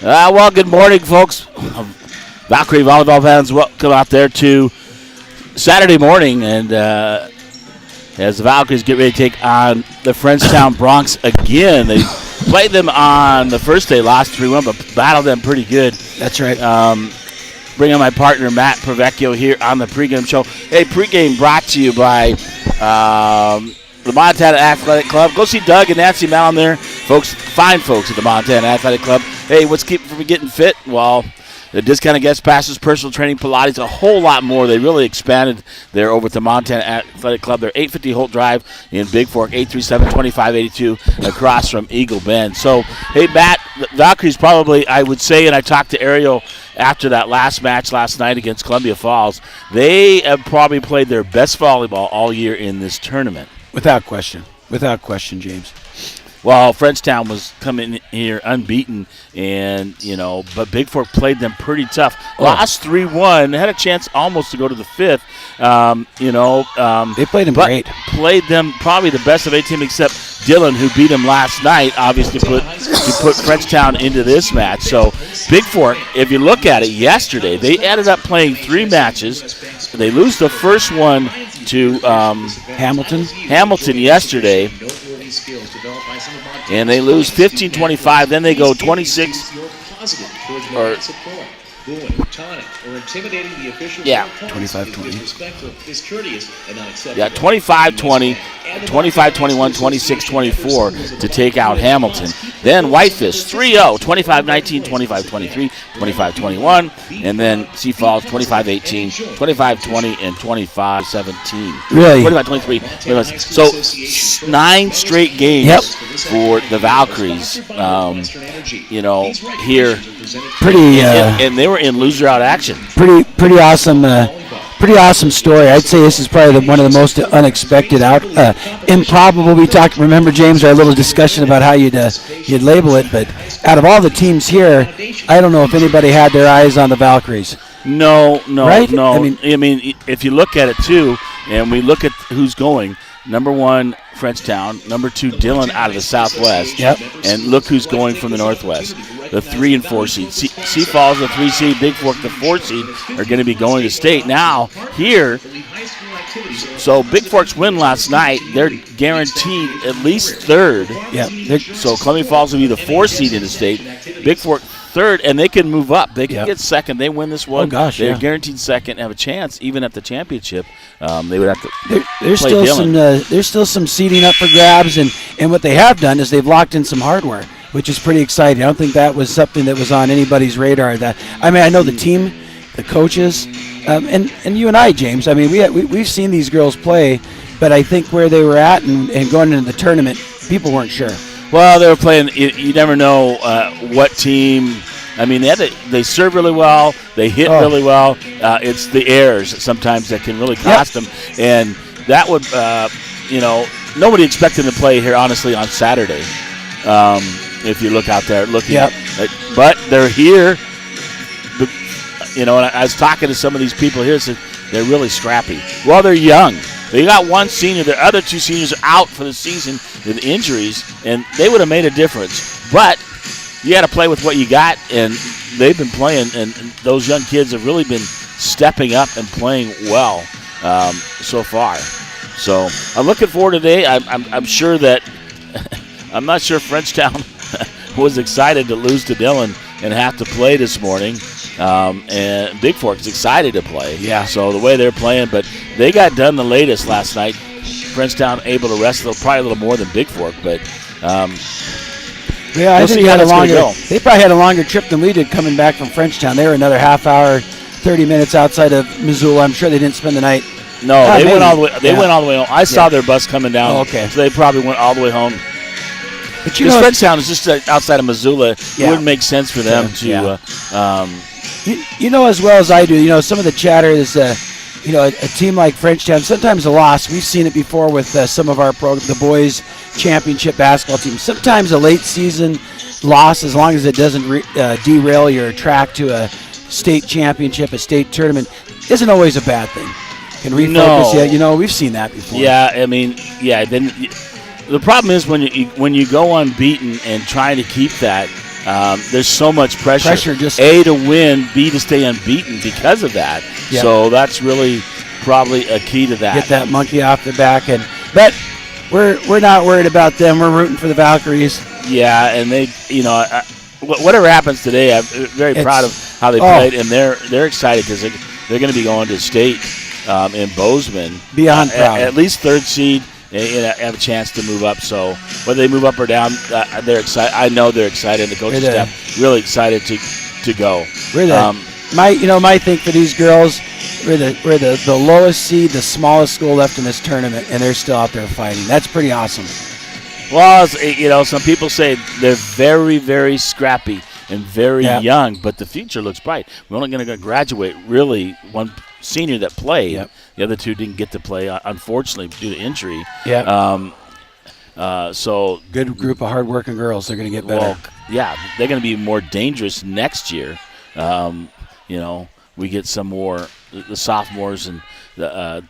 Well, good morning, folks. Valkyrie volleyball fans, welcome out there to Saturday morning. And as the Valkyries get ready to take on the Frenchtown Bronx again, they played them on the first day, lost 3-1, but battled them pretty good. That's right. Bringing my partner, Matt Pregame, here on the Pregame show. Hey, Pregame brought to you by the Montana Athletic Club. Go see Doug and Nancy Mallon there. Folks, fine folks at the Montana Athletic Club. Hey, what's keeping from getting fit? Well, the discounted guest passes, personal training, Pilates, a whole lot more. They really expanded there over at the Montana Athletic Club. They're 850 Holt Drive in Bigfork, 837-2582 across from Eagle Bend. So, hey, Matt, the Valkyries probably, I would say, and I talked to Ariel after that last match last night against Columbia Falls, they have probably played their best volleyball all year in this tournament. Without question, James. Well, Frenchtown was coming here unbeaten, and but Bigfork played them pretty tough. Lost 3-1, had a chance almost to go to the fifth. They played them great. Played them probably the best of 8 team, except Dylan, who beat them last night. Obviously, put Frenchtown into this match. So Bigfork, if you look at it, yesterday they ended up playing 3 matches. They lose the first one to Hamilton yesterday, and they lose 15-25. Then they go 26. Yeah, 25-20. Yeah, 25-20, 25-21, 26-24 to take out Hamilton. Then Whitefish 3-0, 25-19, 25-23, 25-21, and then Sioux Falls 25-18, 25-20, and 25-17. Really? 25-23. So 9 straight games for the Valkyries. Here. And they were in loser-out action. Pretty awesome. Pretty awesome story. I'd say this is probably one of the most unexpected, improbable. We talked. Remember, James, our little discussion about how you'd label it. But out of all the teams here, I don't know if anybody had their eyes on the Valkyries. No, right? No. I mean, if you look at it too, and we look at who's going. Number 1, Frenchtown. Number 2, Dillon out of the Southwest. Yep. And look who's going from the Northwest. The 3 and 4 seed. Sioux Falls, the 3 seed. Bigfork, the 4 seed, are going to be going to state. Now, here, so Bigfork's win last night, they're guaranteed at least 3rd. Yeah. So Columbia Falls will be the 4 seed in the state. Bigfork 3rd, and they can move up. They can get 2nd. They win this one. Oh, gosh, they're guaranteed 2nd and have a chance even at the championship. They would have to there's play still Dillon. there's still some seeding up for grabs, and what they have done is they've locked in some hardware, which is pretty exciting. I don't think that was something that was on anybody's radar. I know the team, the coaches, and you and I, James. I mean, we've seen these girls play, but I think where they were at and going into the tournament, people weren't sure. Well, they were playing. You never know what team. I mean, they serve really well. They hit really well. It's the errors sometimes that can really cost them. And that would, nobody expected them to play here, honestly, on Saturday. If you look out there looking at but they're here. And I was talking to some of these people here, said they're really scrappy. Well, they're young. They got 1 senior. Their other 2 seniors are out for the season with injuries, and they would have made a difference. But you got to play with what you got, and they've been playing, and those young kids have really been stepping up and playing well so far. So I'm looking forward to today. I'm sure that I'm not sure Frenchtown was excited to lose to Dillon and have to play this morning. And Bigfork is excited to play. Yeah. So the way they're playing, but they got done the latest last night. Frenchtown able to rest probably a little more than Bigfork, but I think they probably had a longer trip than we did coming back from Frenchtown. They were another half hour, 30 minutes outside of Missoula. I'm sure they didn't spend the night. No, they went all the way. They went all the way home. I saw their bus coming down. Oh, okay. So they probably went all the way home. But Frenchtown is just outside of Missoula. It wouldn't make sense for them to. Yeah. As well as I do. Some of the chatter is, a team like Frenchtown. Sometimes a loss. We've seen it before with some of our the boys' championship basketball teams. Sometimes a late season loss, as long as it doesn't derail your track to a state championship, a state tournament, isn't always a bad thing. Can refocus. No. Yeah, we've seen that before. Yeah, I mean, then the problem is when you go unbeaten and trying to keep that, there's so much pressure. Just A, to win, B, to stay unbeaten because of that. Yep. So that's really probably a key to that. Get that monkey off the back. But we're not worried about them. We're rooting for the Valkyries. Yeah, and they, whatever happens today, I'm very proud of how they played, and they're excited because they're going to be going to state in Bozeman. Beyond proud. At least third seed, and have a chance to move up. So whether they move up or down, they're excited. I know they're excited, and the coaching staff really excited to go. My thing for these girls, we're the lowest seed, the smallest school left in this tournament, and they're still out there fighting. That's pretty awesome. Well, some people say they're very, very scrappy and very young, but the future looks bright. We're only going to graduate, really, one senior that played. Yep. The other two didn't get to play, unfortunately, due to injury. So good group of hardworking girls. They're going to get better. Well, yeah, they're going to be more dangerous next year. We get some more the sophomores and the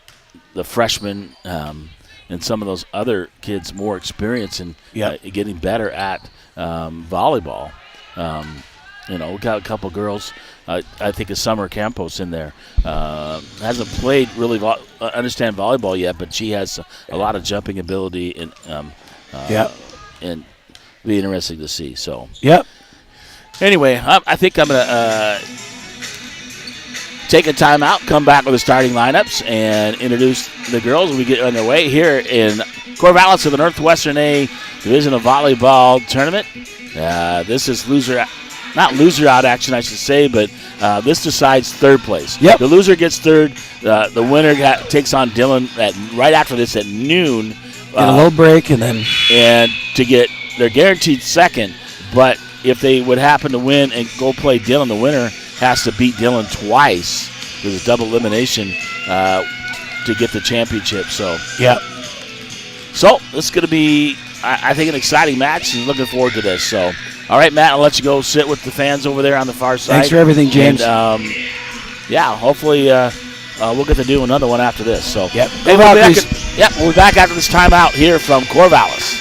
freshmen and some of those other kids more experience and getting better at volleyball. We got a couple girls. I think a Summer Campos in there. Hasn't played really understand volleyball yet, but she has a lot of jumping ability and be interesting to see. So Anyway, I think I'm gonna take a timeout, come back with the starting lineups, and introduce the girls as we get underway here in Corvallis of the Northwestern A Divisional Volleyball Tournament. This is not loser out action, I should say, but this decides third place. Yep. The loser gets third. The winner takes on Dillon right after this at noon. Get a little break and they're guaranteed second, but if they would happen to win and go play Dillon, the winner has to beat Dillon twice. There's a double elimination to get the championship. So this is going to be, I think, an exciting match, and looking forward to this. So, all right, Matt, I'll let you go sit with the fans over there on the far side. Thanks for everything, James. And, hopefully we'll get to do another one after this. So, we'll be back after this timeout here from Corvallis.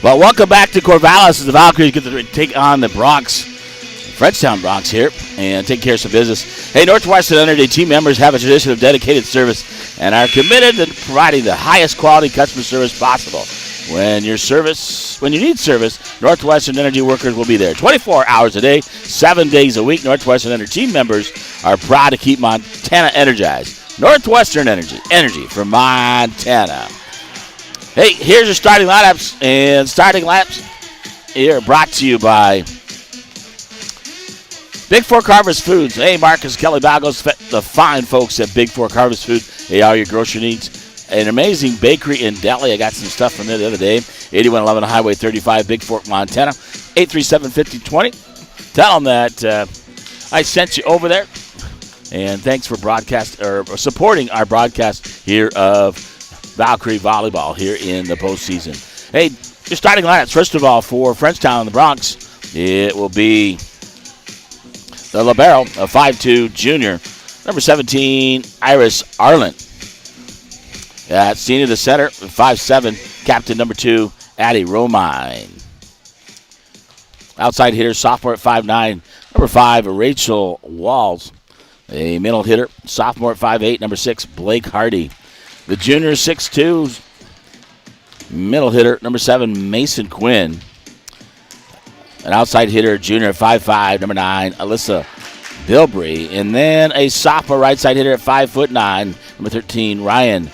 Well, welcome back to Corvallis as the Valkyries get to take on the Frenchtown Bronx here and take care of some business. Hey, Northwestern Energy team members have a tradition of dedicated service and are committed to providing the highest quality customer service possible. When you need service, Northwestern Energy workers will be there 24 hours a day, 7 days a week. Northwestern Energy team members are proud to keep Montana energized. Northwestern Energy for Montana. Hey, here's your starting lineups, and starting lineups here are brought to you by Bigfork Harvest Foods. Hey, Marcus, Kelly Bagos, the fine folks at Bigfork Harvest Foods. Hey, all your grocery needs. An amazing bakery and deli. I got some stuff from there the other day. 8111 Highway 35, Bigfork, Montana. 837-5020. Tell them that I sent you over there. And thanks for supporting our broadcast here of Valkyrie Volleyball here in the postseason. Hey, your starting lineups, first of all, for Frenchtown in the Bronx, it will be the libero, a 5'2 junior, number 17, Iris Arlen. Senior, the center, 5'7, captain number 2, Addie Romine. Outside hitter, sophomore at 5'9", number 5, Rachel Walls. A middle hitter, sophomore at 5'8", number 6, Blake Hardy. The junior, 6'2", middle hitter, number 7, Mason Quinn. An outside hitter, junior at 5'5", number 9, Alyssa Bilbrey. And then a sophomore right side hitter at 5'9", number 13, Ryan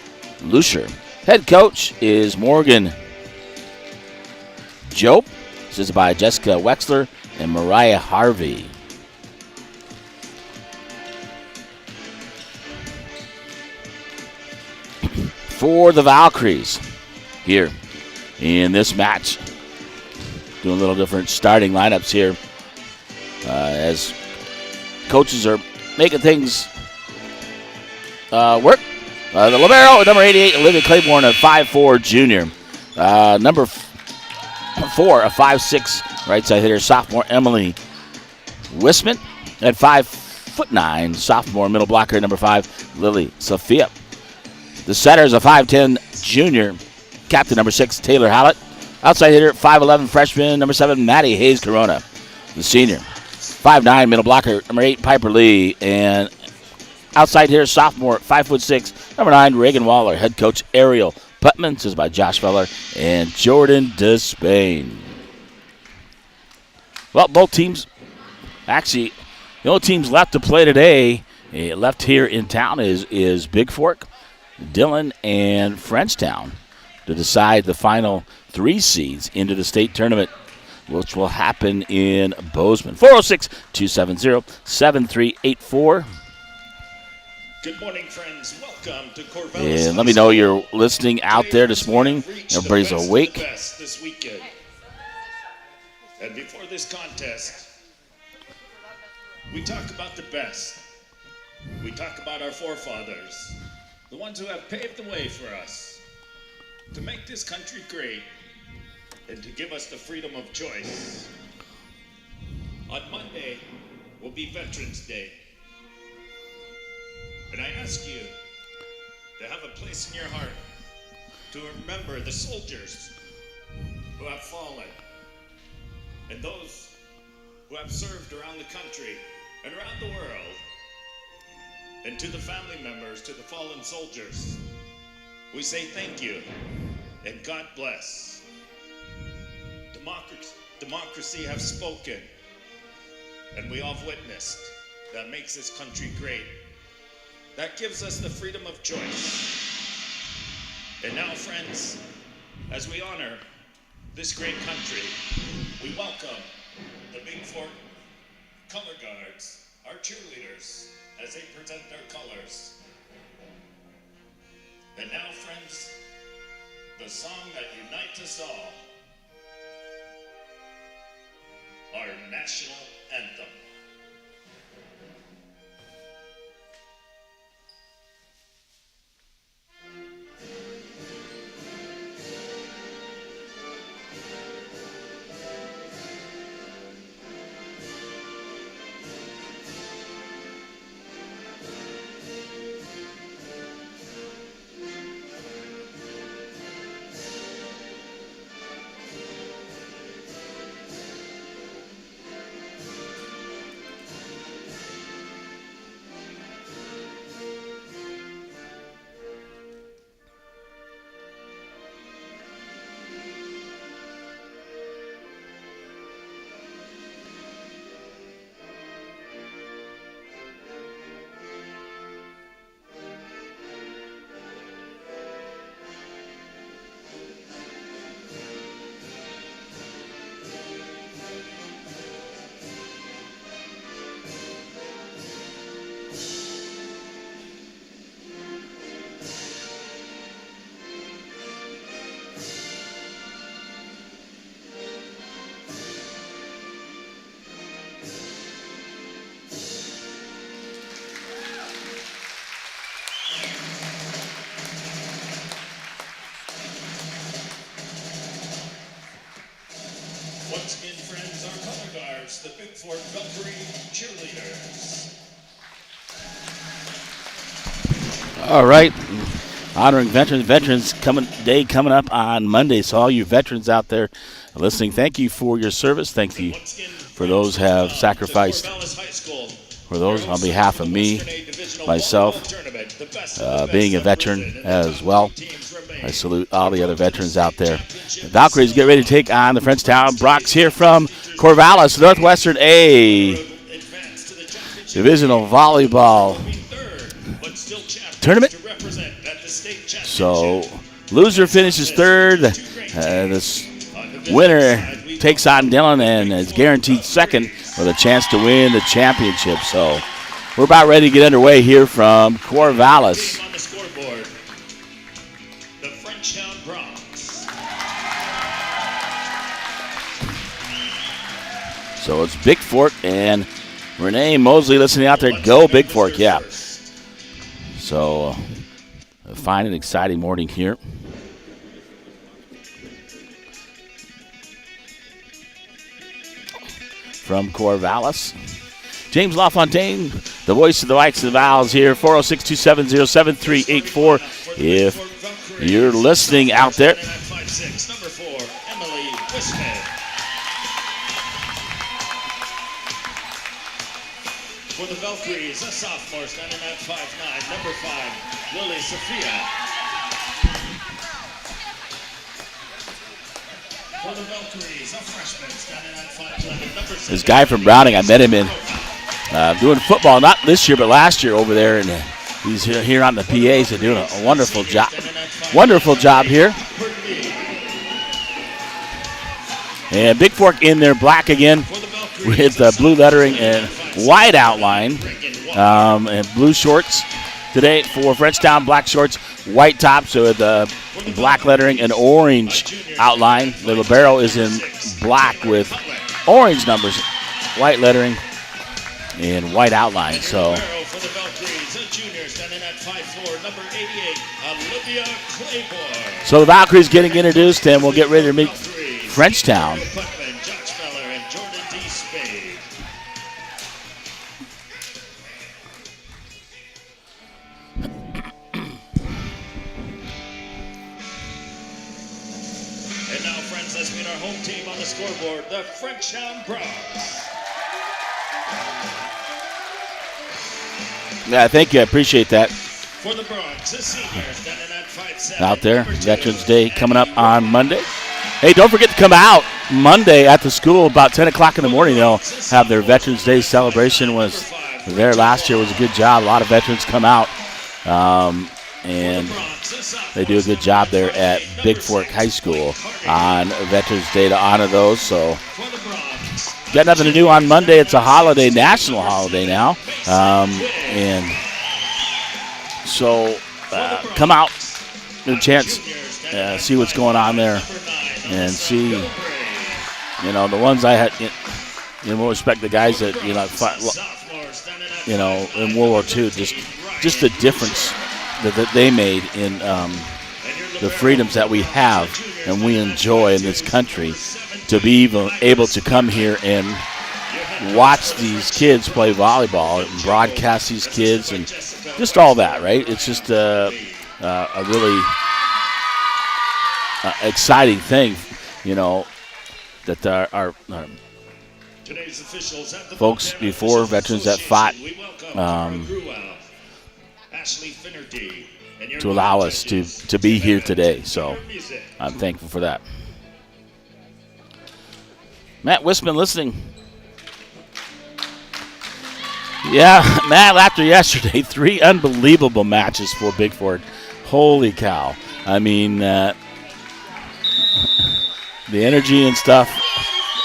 Lucier. Head coach is Morgan Jope. Assisted by Jessica Wexler and Mariah Harvey. For the Valkyries here in this match, doing a little different starting lineups here as coaches are making things work. The libero, number 88, Olivia Claiborne, a 5'4" junior. Number 4, a 5'6" right side hitter, sophomore Emily Wisman. At 5'9", sophomore middle blocker, number 5, Lily Sophia. The setter is a 5'10" junior, captain number 6, Taylor Hallett. Outside hitter, 5'11" freshman, number 7, Maddie Hayes Corona. The senior, 5'9", middle blocker, number 8, Piper Lee. And outside hitter, sophomore, 5'6", number 9, Reagan Waller. Head coach Ariel Putman. This is by Josh Feller and Jordan Despain. Well, both teams, actually, the only teams left to play today, left here in town, is Bigfork, Dillon, and Frenchtown to decide the final 3 seeds into the state tournament, which will happen in Bozeman. 406-270-7384. Good morning, friends. Welcome to Corvallis. And let me know you're listening out there this morning. Everybody's awake. This weekend. And before this contest, we talk about the best. We talk about our forefathers, the ones who have paved the way for us to make this country great and to give us the freedom of choice. On Monday will be Veterans Day. And I ask you to have a place in your heart to remember the soldiers who have fallen and those who have served around the country and around the world. And to the family members, to the fallen soldiers, we say thank you and God bless. Democracy have spoken, and we all have witnessed. That makes this country great. That gives us the freedom of choice. And now, friends, as we honor this great country, we welcome the Bigfork Color Guards, our cheerleaders, as they present their colors. And now, friends, the song that unites us all, our national anthem. Once again, friends, our color guards, the Bigfork Valkyrie cheerleaders. All right. honoring veterans. Veterans Day coming up on Monday. So all you veterans out there listening, thank you for your service. Thank you for those who have sacrificed. For those, on behalf of me, myself, being a veteran as well, I salute all the other veterans out there. The Valkyries get ready to take on the Frenchtown Broncos here from Corvallis, Northwestern A Divisional Volleyball Tournament. So, loser finishes third. This winner takes on Dillon and is guaranteed second with a chance to win the championship. So, we're about ready to get underway here from Corvallis. On the scoreboard, the Frenchtown Broncos. So it's Bigfork and Renee Mosley listening out there. Go Bigfork, yeah. So a fine and exciting morning here. From Corvallis. James LaFontaine, the voice of the Vikes and the Vals here, 406-270-7384. If you're listening out there. Number 4, Emily Wisman. For the Valkyries, a sophomore standing at 5'9", number 5, Lily Sophia. For the Valkyries, a freshman standing at 5'11", number 6. This guy from Browning, I met him in doing football, not this year, but last year over there, and he's here on the PA, so doing a wonderful job. Wonderful job here. And Bigfork in their black again with blue lettering and white outline, and blue shorts today for Frenchtown, black shorts, white top, so with black lettering and orange outline. The libero is in black with orange numbers, white lettering, and white outline. So For the Valkyries, a junior standing at 5'4", number 88, Olivia Claiborne. So the Valkyries getting introduced, and we'll get ready to meet Frenchtown. Putman, Josh Feller, and Jordan D. Spade. And now, friends, let's meet our home team on the scoreboard, the Frenchtown Broncos. Yeah, thank you. I appreciate that. For the Broncos, a senior standing at 5'7". Out there, number 2, Veterans Day coming up Abby on Monday. Hey, don't forget to come out Monday at the school about 10 o'clock in the morning. They'll have their Veterans Day celebration. Was there last year. Was a good job. A lot of veterans come out, and they do a good job there at Bigfork High School on Veterans Day to honor those. So got nothing to do on Monday. It's a holiday, national holiday now, and so come out, get a chance, see what's going on there, and see, the ones I had, we'll respect the guys that, fought, in World War II, just the difference that they made in the freedoms that we have and we enjoy in this country, to be even able to come here and watch these kids play volleyball and broadcast these kids and just all that, right? It's just a really exciting thing, that our folks before, veterans that fought, to allow us to be here today. So I'm thankful for that. Matt Wisman listening. Yeah, Matt, after yesterday, 3 unbelievable matches for Bigfork. Holy cow. I mean, the energy and stuff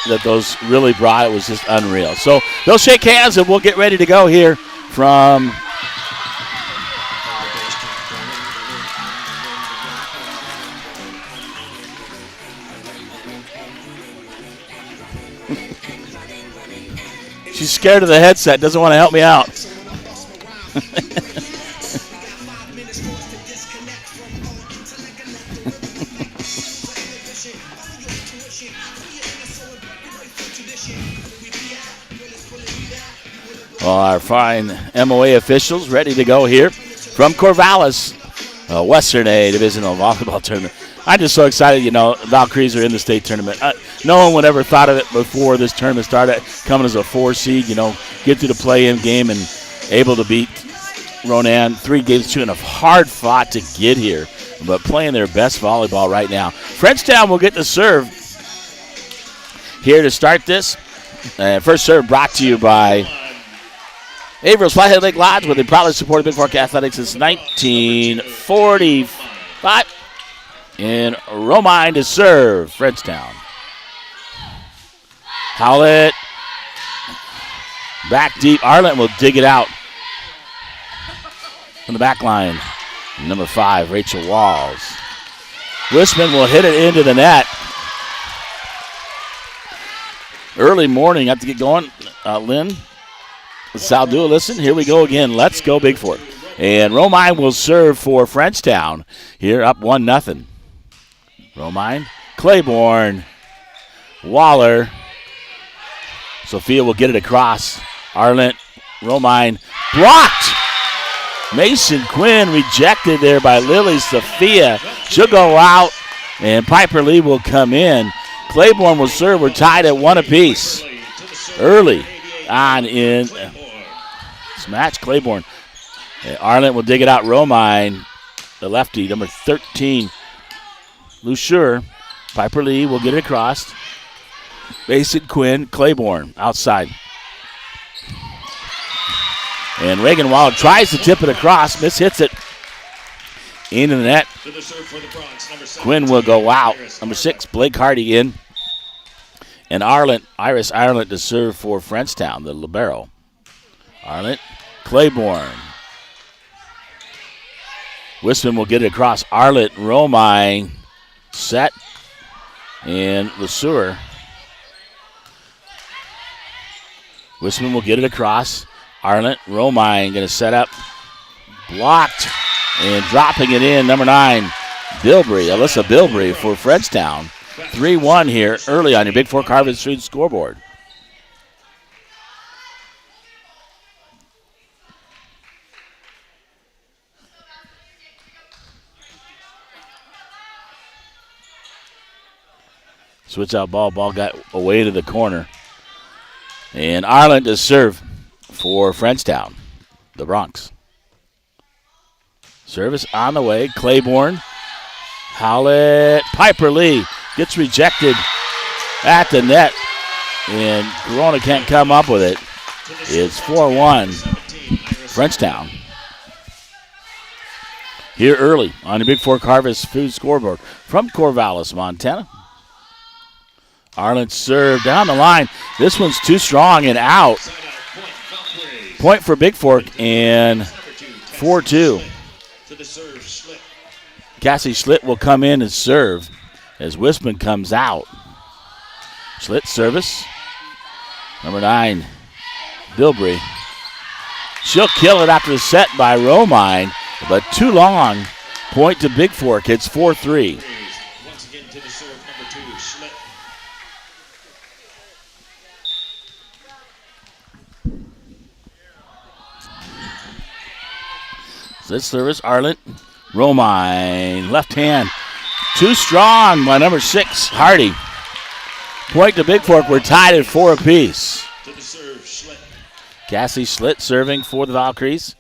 that those really brought, it was just unreal. So they'll shake hands, and we'll get ready to go here from she's scared of the headset, doesn't want to help me out. Well, our fine MOA officials ready to go here from Corvallis. Western A Divisional Volleyball Tournament. I'm just so excited, Valkyries are in the state tournament. No one would ever thought of it before this tournament started, coming as a 4 seed, get to the play-in game and able to beat Ronan 3 games to 2 and a hard fought to get here, but playing their best volleyball right now. Frenchtown will get the serve here to start this. First serve brought to you by Averill's Flathead Lake Lodge, where they proudly supported Bigfork Athletics since 1945. And Romine to serve, Frenchtown. Howlett back deep. Arlent will dig it out from the back line. Number 5, Rachel Walls. Wisman will hit it into the net. Early morning, have to get going. Lynn, Sal Dua, listen, here we go again. Let's go Bigfork. And Romine will serve for Frenchtown. Here up 1-0. Romine, Claiborne, Waller. Sophia will get it across. Arlent, Romine, blocked. Mason Quinn rejected there by Lily Sophia. She'll go out, and Piper Lee will come in. Claiborne will serve. We're tied at 1 apiece. Early on in this match, Claiborne. Arlent will dig it out. Romine, the lefty, number 13. Lusure. Piper Lee will get it across. Mason Quinn, Claiborne outside. And Reagan Waller tries to tip it across, mishits it into the net. Quinn will go out. Number 6, Blake Hardy in. And Iris Arlent to serve for Frenchtown, the libero. Arlent, Claiborne. Wisman will get it across. Arlent, Romine, set. And Lusure. Wisman will get it across. Arlent, Romine going to set up. Blocked. And dropping it in, number 9, Bilbrey, Alyssa Bilbrey for Frenchtown. 3-1 here early on your Bigfork Harvest Food scoreboard. Switch out ball got away to the corner. And Arlent to serve for Frenchtown, the Bronx. Service on the way. Claiborne. Howlett. Piper Lee gets rejected at the net. And Corona can't come up with it. It's 4-1 Frenchtown. Here early on the Bigfork Harvest Food scoreboard from Corvallis, Montana. Arlent serve down the line. This one's too strong and out. Point for Bigfork and 4-2. Cassie Schlitt will come in and serve as Wisman comes out. Schlitt service. Number 9, Bilbrey. She'll kill it after the set by Romine, but too long. Point to Bigfork. It's 4-3. Once again to the serve, number 2, Schlitt. This service, Arlent. Romine, left hand. Too strong by number 6, Hardy. Point to Bigfork. We're tied at 4 apiece. To the serve, Schlitt. Cassie Schlitt serving for the Valkyries.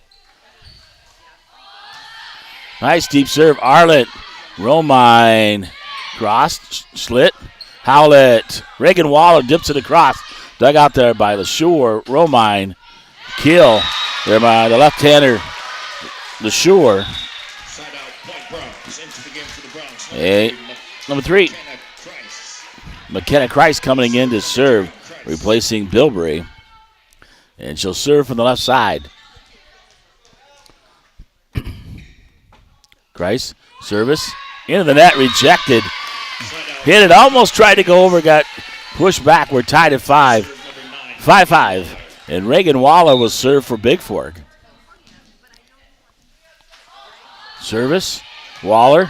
Nice deep serve, Arlent. Romine, crossed, Schlitt. Howlett. Reagan Waller dips it across. Dug out there by LaSure. Romine, kill there by the left-hander, LaSure. Number 3, McKenna Christ coming in to serve, replacing Bilbrey. And she'll serve from the left side. Christ, service, into the net, rejected. Hit it, almost tried to go over, got pushed back. We're tied at 5-5. And Reagan Waller will serve for Bigfork. Service, Waller.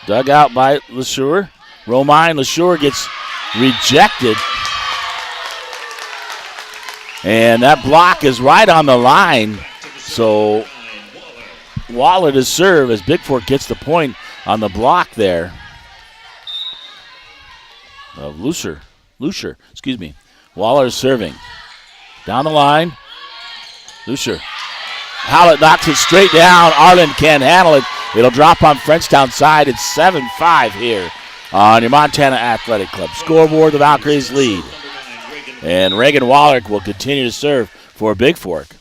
Dug out by LaSure. Romine, LaSure gets rejected. And that block is right on the line. So Waller to serve as Bigfork gets the point on the block there. Lucier, excuse me. Waller is serving. Down the line. Lucier. Howlett knocks it straight down. Arlen can't handle it. It'll drop on Frenchtown side. It's 7-5 here on your Montana Athletic Club. Scoreboard, the Valkyries lead. And Reagan Waller will continue to serve for Bigfork.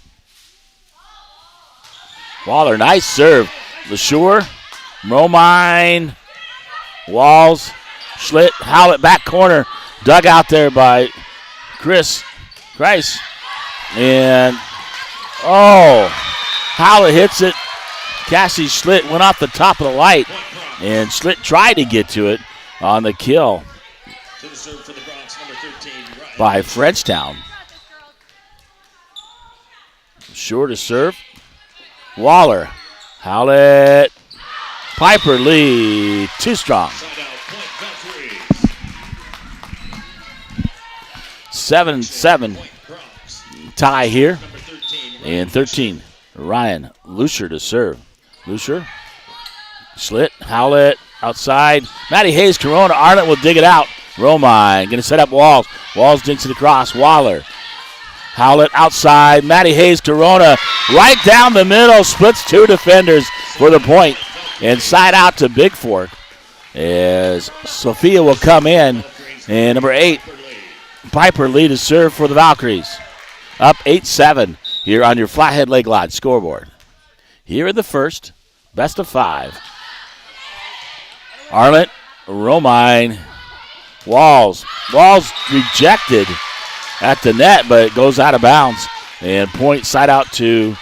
Waller, nice serve. LeSure, Romine, Walls, Schlitt, Howlett, back corner. Dug out there by Chris And, Howlett hits it. Cassie Schlitt went off the top of the light. And Schlitt tried to get to it on the kill by Frenchtown. Sure to serve. Waller. Howlett. Piper Lee. Too strong. 7-7 tie here. And 13. Ryan Lucier to serve. Lucier. Schlitt. Howlett. Outside. Matty Hayes, Corona. Arnott will dig it out. Romine going to set up Walls. Walls dinks it across. Waller. Howlett outside. Matty Hayes, Corona. Right down the middle. Splits two defenders for the point. And side out to Bigfork as Sophia will come in. And number 8, Piper Lee to serve for the Valkyries. Up 8-7 here on your Flathead Lake Lodge scoreboard. Here in the first, best of 5. Arlett, Romine, Walls. Walls rejected at the net, but it goes out of bounds. And point side out to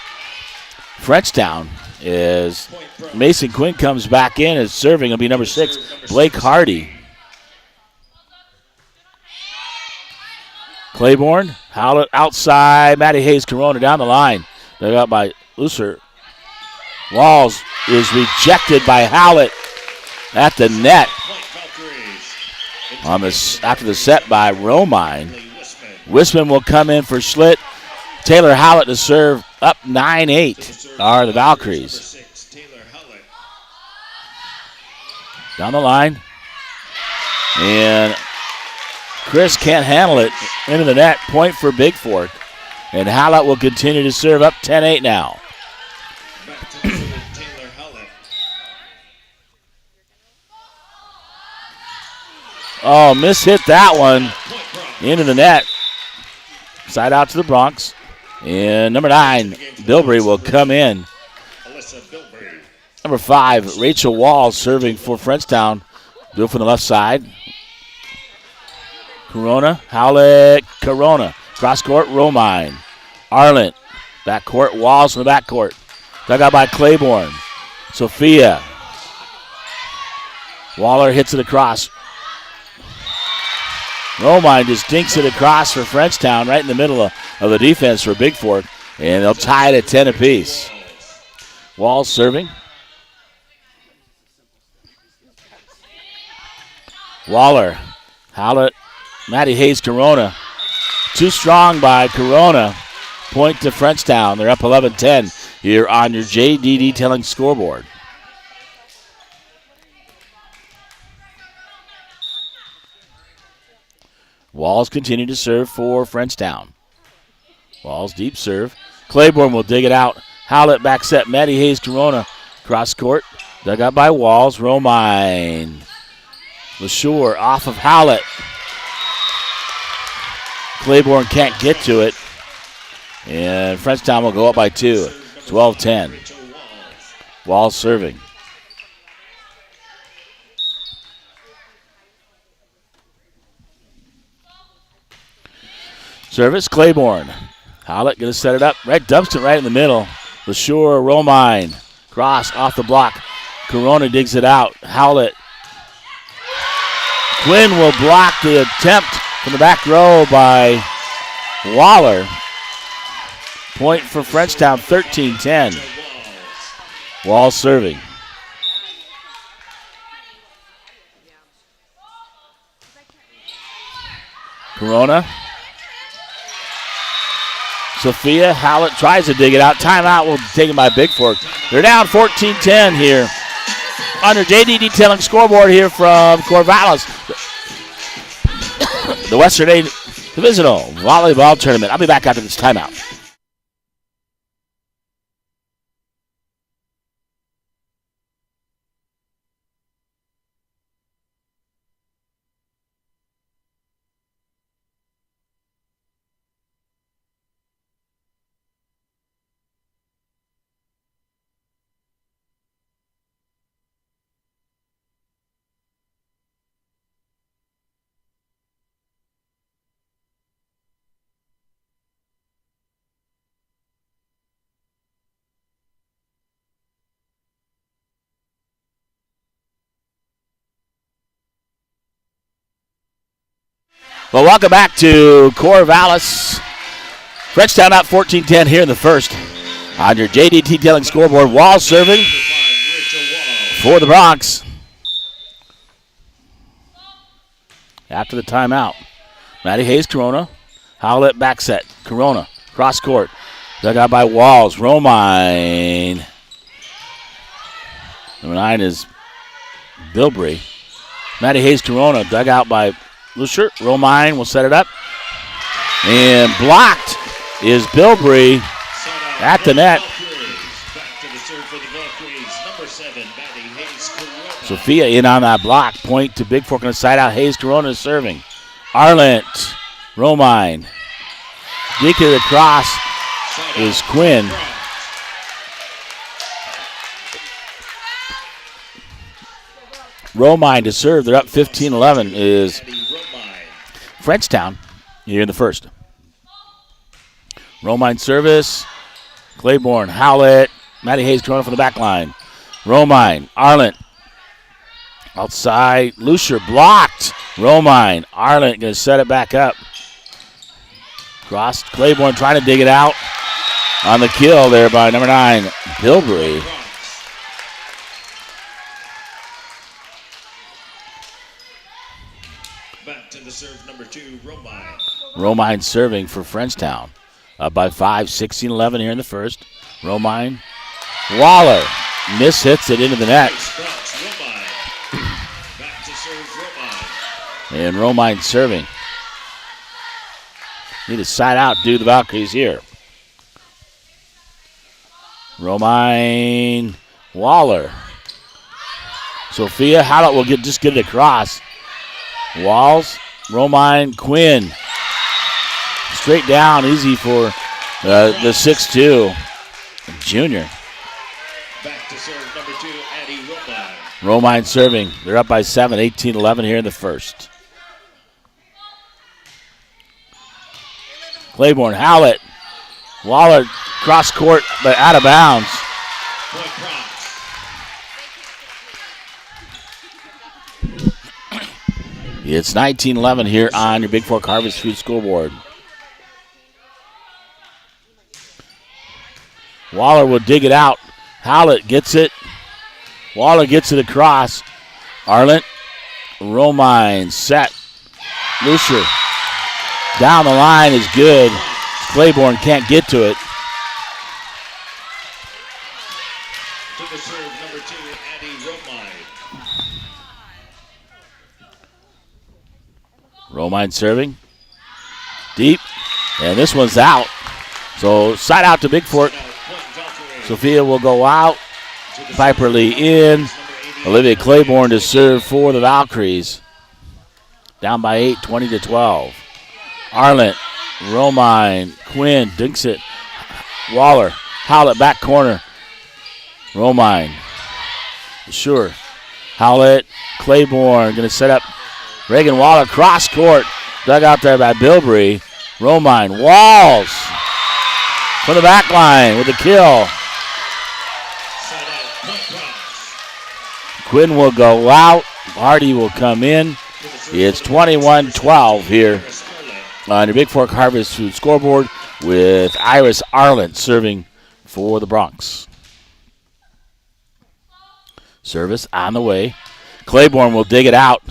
Frenchtown as Mason Quinn comes back in as serving. It'll be number 6, Blake Hardy. Claiborne, Howlett outside. Matty Hayes, Corona down the line. Dug out by Lucier. Walls is rejected by Howlett at the net. After the set by Romine. Wisman will come in for Schlitt. Taylor Howlett to serve. Up 9-8 are the Valkyries. Down the line. And Chris can't handle it. Into the net. Point for Bigfork. And Howlett will continue to serve. Up 10-8 now. Mishit that one. Into the net. Side out to the Bronx. And number 9, Bilbrey will come in. Number 5, Rachel Wall serving for Frenchtown. Do it from the left side. Corona, Howlett, Corona. Cross court, Romine. Arlen, back court, Walls in the back court. Dug out by Claiborne. Sophia. Waller hits it across. Romine just dinks it across for Frenchtown right in the middle of the defense for Bigfork. And they'll tie it at 10 apiece. Walls serving. Waller. Howlett. Matty Hayes, Corona. Too strong by Corona. Point to Frenchtown. They're up 11-10 here on your JD Detailing scoreboard. Walls continue to serve for Frenchtown. Walls deep serve. Claiborne will dig it out. Howlett back set. Matty Hayes, Corona. Cross court. Dug out by Walls. Romine. LeSure off of Howlett. Claiborne can't get to it. And Frenchtown will go up by 2. 12-10. Walls serving. Service, Claiborne. Howlett going to set it up. Red dumps it right in the middle. LeSure, Romine. Cross off the block. Corona digs it out. Howlett. Quinn will block the attempt from the back row by Waller. Point for Frenchtown, 13-10. Wall serving. Corona. Sophia Hallett tries to dig it out. Timeout will be taken by Bigfork. They're down 14-10 here. Under JD Detailing scoreboard here from Corvallis. The Western A Divisional Volleyball Tournament. I'll be back after this timeout. Well, welcome back to Corvallis. Frenchtown out 14-10 here in the first. On your JD Detailing scoreboard, Wall serving for the Bronx. After the timeout, Maddie Hayes, Corona. Howlett back set. Corona, cross court. Dug out by Walls. Romine. Number 9 is Bilbrey. Maddie Hayes, Corona, dug out by Lucier. Romine will set it up. And blocked is Bilbrey at the net. Back to the serve for the Valkyries. Number 7, Maddie Hayes Corona. Sophia in on that block. Point to Bigfork on the side out. Hayes Corona is serving. Arlent. Romine. Deacon across is Quinn. Romine to serve. They're up 15-11 is Frenchtown here in the first. Romine service. Claiborne, Howlett, Maddie Hayes Corona from the back line. Romine, Arlent. Outside, Lucier blocked. Romine, Arlent going to set it back up. Cross, Claiborne trying to dig it out. On the kill there by number 9, Bilbrey. Back to the serve, number 2, Romine. Romine serving for Frenchtown. Up by 5, 16-11 here in the first. Romine. Waller mishits it into the net. Back to serve, Romine. And Romine serving. Need to side out, do the Valkyries here. Romine. Waller. Sophia Hallett will just get it across. Walls. Romine. Quinn. Straight down, easy for the 6'2" junior. Back to serve, number 2, Addie Romine. Romine serving. They're up by 7, 18-11 here in the first. Claiborne, Howlett. Waller cross court, but out of bounds. Point Bronx. It's 19-11 here on your Bigfork Harvest Food scoreboard. Waller will dig it out. Howlett gets it. Waller gets it across. Arlent. Romine set. Lucier. Down the line is good. Claiborne can't get to it. To the serve, number 2, Addie Romine. Romine serving. Deep. And this one's out. So side out to Bigfork. Sophia will go out. Piper Lee in. Olivia Claiborne to serve for the Valkyries. Down by 8, 20-12. Arlent, Romine, Quinn dinks it. Waller, Howlett back corner. Romine, sure. Howlett, Claiborne going to set up. Reagan Waller cross court. Dug out there by Bilbrey. Romine, Walls from the back line with the kill. Quinn will go out. Hardy will come in. It's 21-12 here on your Bigfork Harvest Food scoreboard with Iris Arlent serving for the Bronx. Service on the way. Claiborne will dig it out.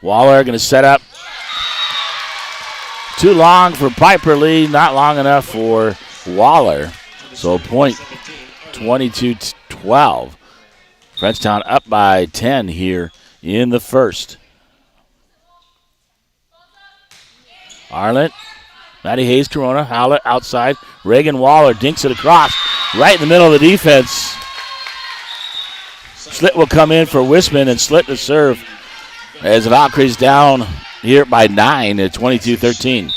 Waller going to set up. Too long for Piper Lee, not long enough for Waller. So point 22-12. Frenchtown up by 10 here in the first. Arlen, Matty Hayes, Corona, Howlett outside. Reagan Waller dinks it across right in the middle of the defense. Slitt will come in for Wisman, and Slitt to serve as the Valkyries down here by 9 at 22-13.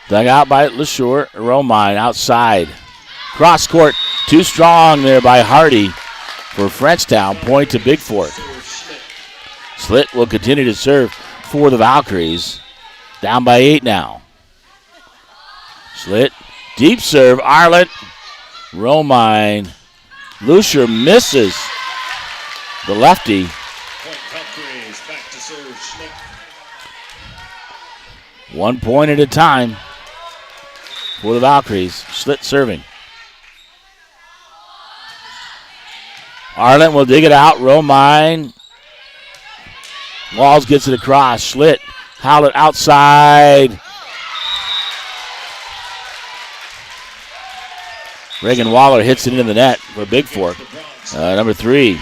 Dug out by LeSure. Romine outside. Cross court, too strong there by Hardy for Frenchtown. Point to Bigfork. Slitt will continue to serve for the Valkyries. Down by 8 now. Slitt, deep serve. Arlett, Romine. Lucier misses the lefty. 1 point at a time for the Valkyries. Slitt serving. Arlen will dig it out. Romine. Walls gets it across. Slitt. Howlett outside. Reagan Waller hits it into the net for Bigfork. Number 3,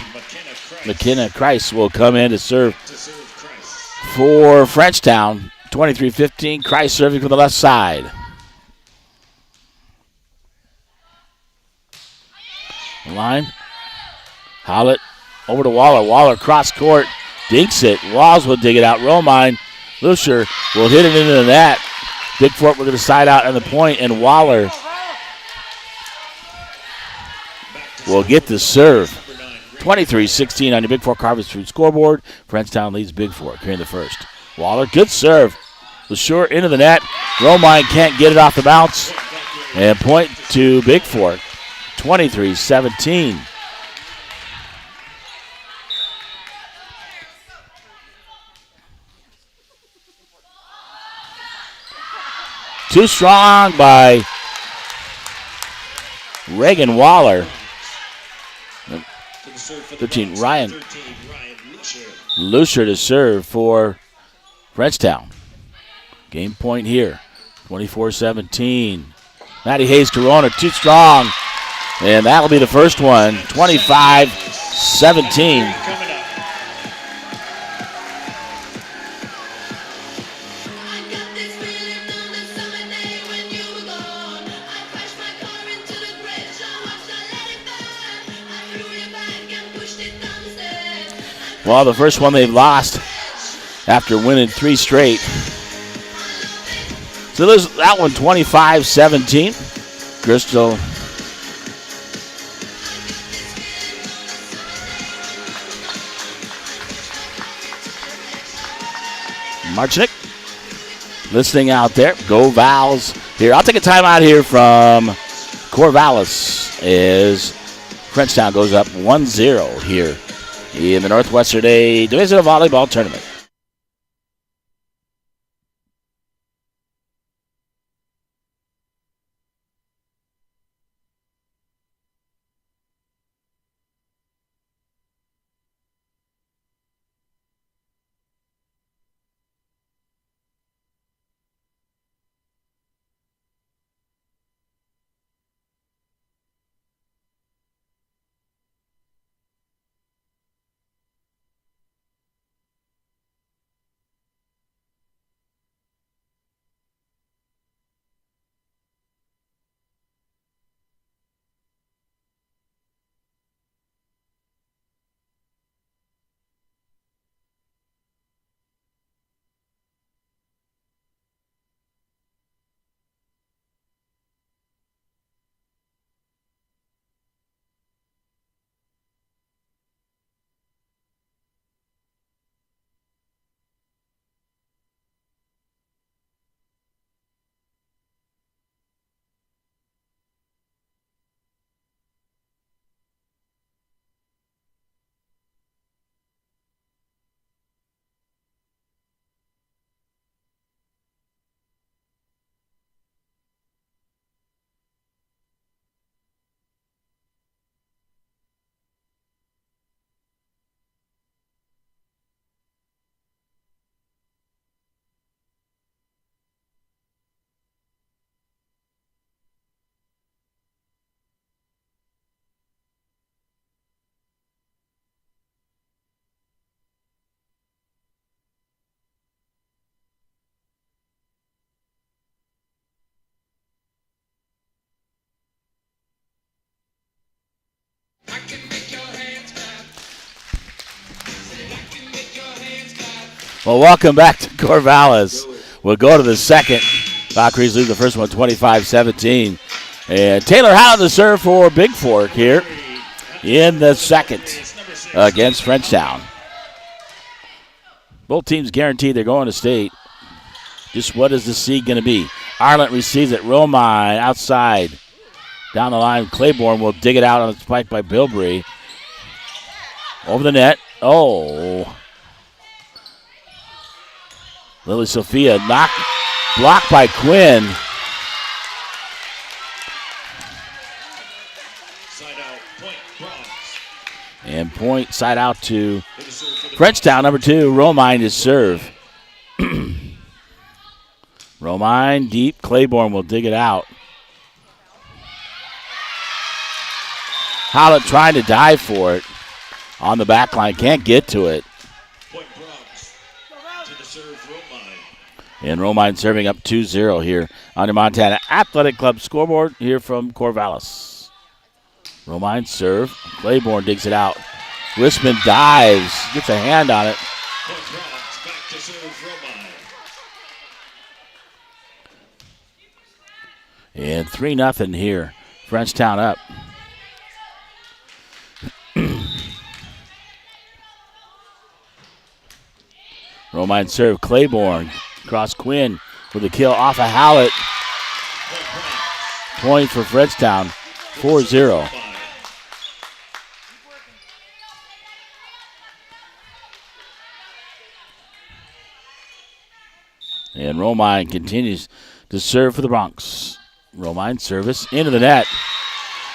McKenna Kreis will come in to serve for Frenchtown. 23-15. Kreis serving from the left side. Line. Howlett over to Waller. Waller cross court. Dinks it. Walls will dig it out. Romine. Lucier will hit it into the net. Bigfork will get a side out on the point, and Waller will get the serve. 23-16 on your Bigfork Harvest Food scoreboard. Frenchtown leads Bigfork here in the first. Waller, good serve. LeSure into the net. Romine can't get it off the bounce. And point to Bigfork. 23-17. Too strong by Reagan Waller. 13, Ryan Lucier to serve for Frenchtown. Game point here, 24-17. Matty Hayes Corona, too strong. And that'll be the first one, 25-17. Well, the first one they've lost after winning 3 straight. So there's that one, 25-17. Crystal Marchnik listening out there. Go Vals here. I'll take a timeout here from Corvallis as Frenchtown goes up 1-0 here in the Northwestern A Divisional Volleyball Tournament. Well, welcome back to Corvallis. We'll go to the second. Valkyries lead the first one 25-17. And Taylor Howland to serve for Bigfork here in the second against Frenchtown. Both teams guaranteed they're going to state. Just what is the seed going to be? Ireland receives it. Romine outside. Down the line, Claiborne will dig it out on a spike by Bilbrey. Over the net. Oh. Lily Sophia blocked by Quinn. And point side out to Frenchtown, number 2. Romine is serve. Romine deep. Claiborne will dig it out. Howlett trying to dive for it on the back line. Can't get to it. And Romine serving up 2-0 here on the Montana Athletic Club scoreboard here from Corvallis. Romine serve. Claiborne digs it out. Wisman dives. Gets a hand on it. And 3-0 here. Frenchtown up. Romine serve. Claiborne. Cross Quinn with a kill off of Howlett. Point for Frenchtown. 4-0. And Romine continues to serve for the Bronx. Romine service into the net.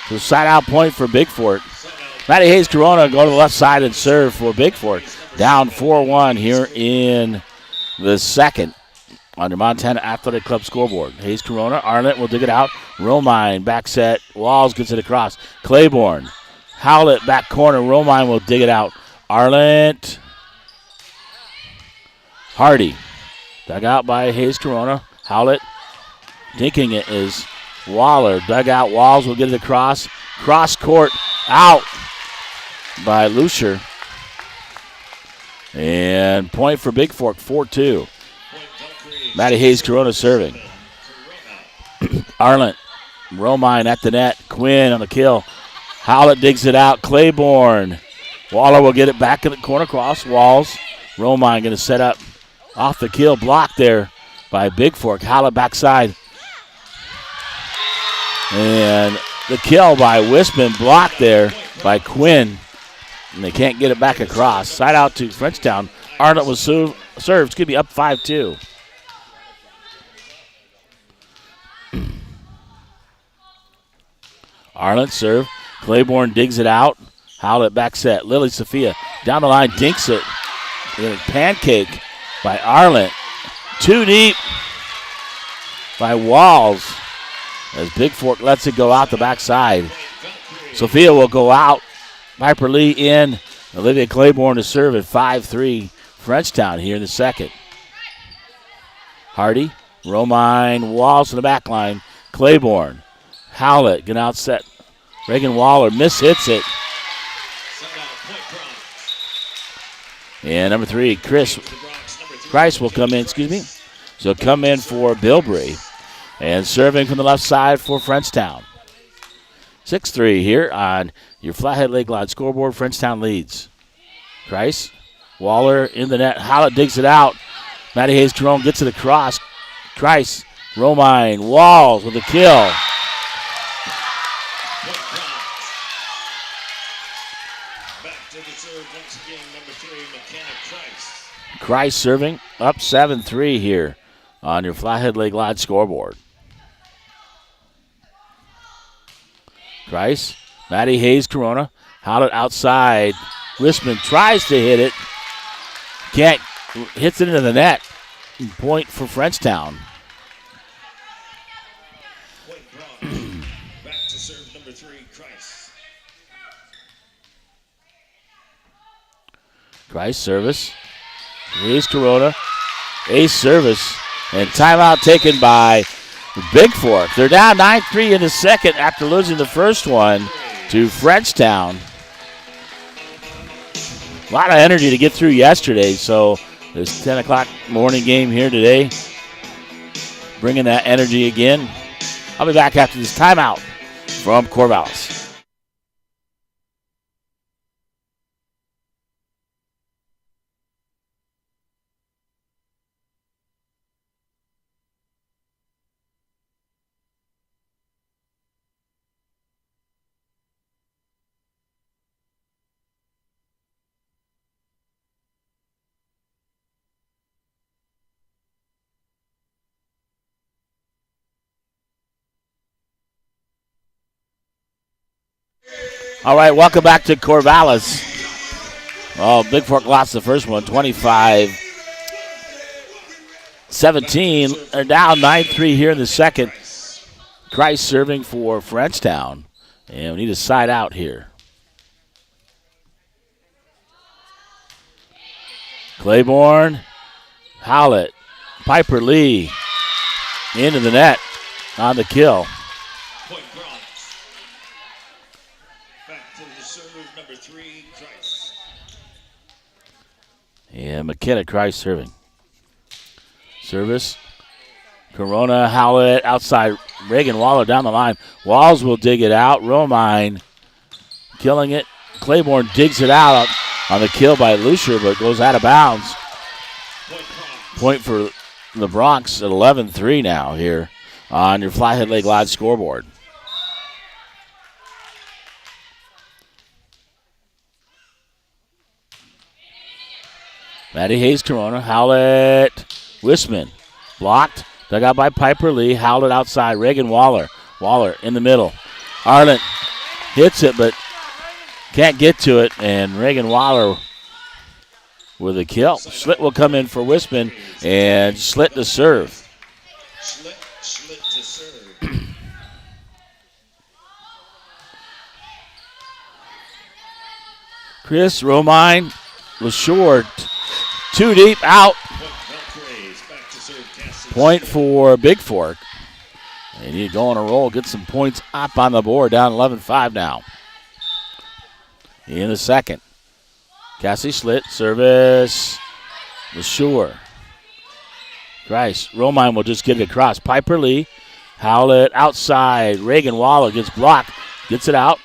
So side out point for Bigfork. Matty Hayes Corona go to the left side and serve for Bigfork. Down 4-1 here in the second under Montana Athletic Club scoreboard. Hayes Corona, Arnett will dig it out. Romine back set. Walls gets it across. Claiborne. Howlett back corner. Romine will dig it out. Arnett. Hardy. Dug out by Hayes Corona. Howlett. Dinking it is Waller. Dug out. Walls will get it across. Cross court. Out by Lucier. And point for Bigfork. 4-2. Matty Hayes Corona serving. Arlen. Romine at the net. Quinn on the kill. Howlett digs it out. Claiborne. Waller will get it back in the corner cross. Walls. Romine going to set up off the kill. Blocked there by Bigfork. Howlett backside. And the kill by Wisman. Blocked there by Quinn. And they can't get it back across. Side out to Frenchtown. Arnett was served. It's going to be up 5-2. Arlen serve. Claiborne digs it out. Howlett back set. Lily Sophia down the line, dinks it. And a pancake by Arlen. Too deep by Walls as Bigfork lets it go out the backside. Sophia will go out. Piper Lee in. Olivia Claiborne to serve at 5-3. Frenchtown here in the second. Hardy. Romine. Walls in the back line. Claiborne. Howlett get out set. Reagan Waller mishits it. And number 3, Christ will come in, So come in for Bilbrey. And serving from the left side for Frenchtown. 6-3 here on your Flathead Lake Line scoreboard. Frenchtown leads. Christ. Waller in the net. Howlett digs it out. Matty Hayes Corona gets it across. Christ. Romine. Walls with a kill. Christ serving up 7-3 here on your Flathead Lake Lodge scoreboard. Christ, Matty Hayes Corona, Howlett outside. Wisman tries to hit it. Can't, hits it into the net. Point for Frenchtown. Back to serve number 3, Christ. Christ service. Hayes Corona. Ace service. And timeout taken by Bigfork. They're down 9-3 in the second after losing the first one to Frenchtown. A lot of energy to get through yesterday, so this 10 o'clock morning game here today. Bringing that energy again. I'll be back after this timeout from Corvallis. All right, welcome back to Corvallis. Oh, Bigfork lost the first one, 25-17. They're down 9-3 here in the second. Christ serving for Frenchtown. And we need a side out here. Claiborne, Howlett, Piper Lee into the net on the kill. And McKenna Christ serving. Service. Corona, Howlett outside. Reagan Waller down the line. Walls will dig it out. Romine killing it. Claiborne digs it out on the kill by Lucier, but goes out of bounds. Point for the Bronx at 11-3 now here on your Flathead Lake Live scoreboard. Maddie Hayes, Corona. Howlett, Wisman. Blocked. Dug out by Piper Lee. Howlett outside. Reagan Waller. Waller in the middle. Arlett hits it, but can't get to it. And Reagan Waller with a kill. Slit will come in for Wisman. And Slit to serve. Slit to serve. Chris Romine was short. Too deep, out. Point for Bigfork. They need to go on a roll, get some points up on the board, down 11-5 now. In the second. Cassie Slit, service. LeSure. Christ, Romine will just get it across. Piper Lee, Howlett outside. Reagan Waller gets blocked, gets it out.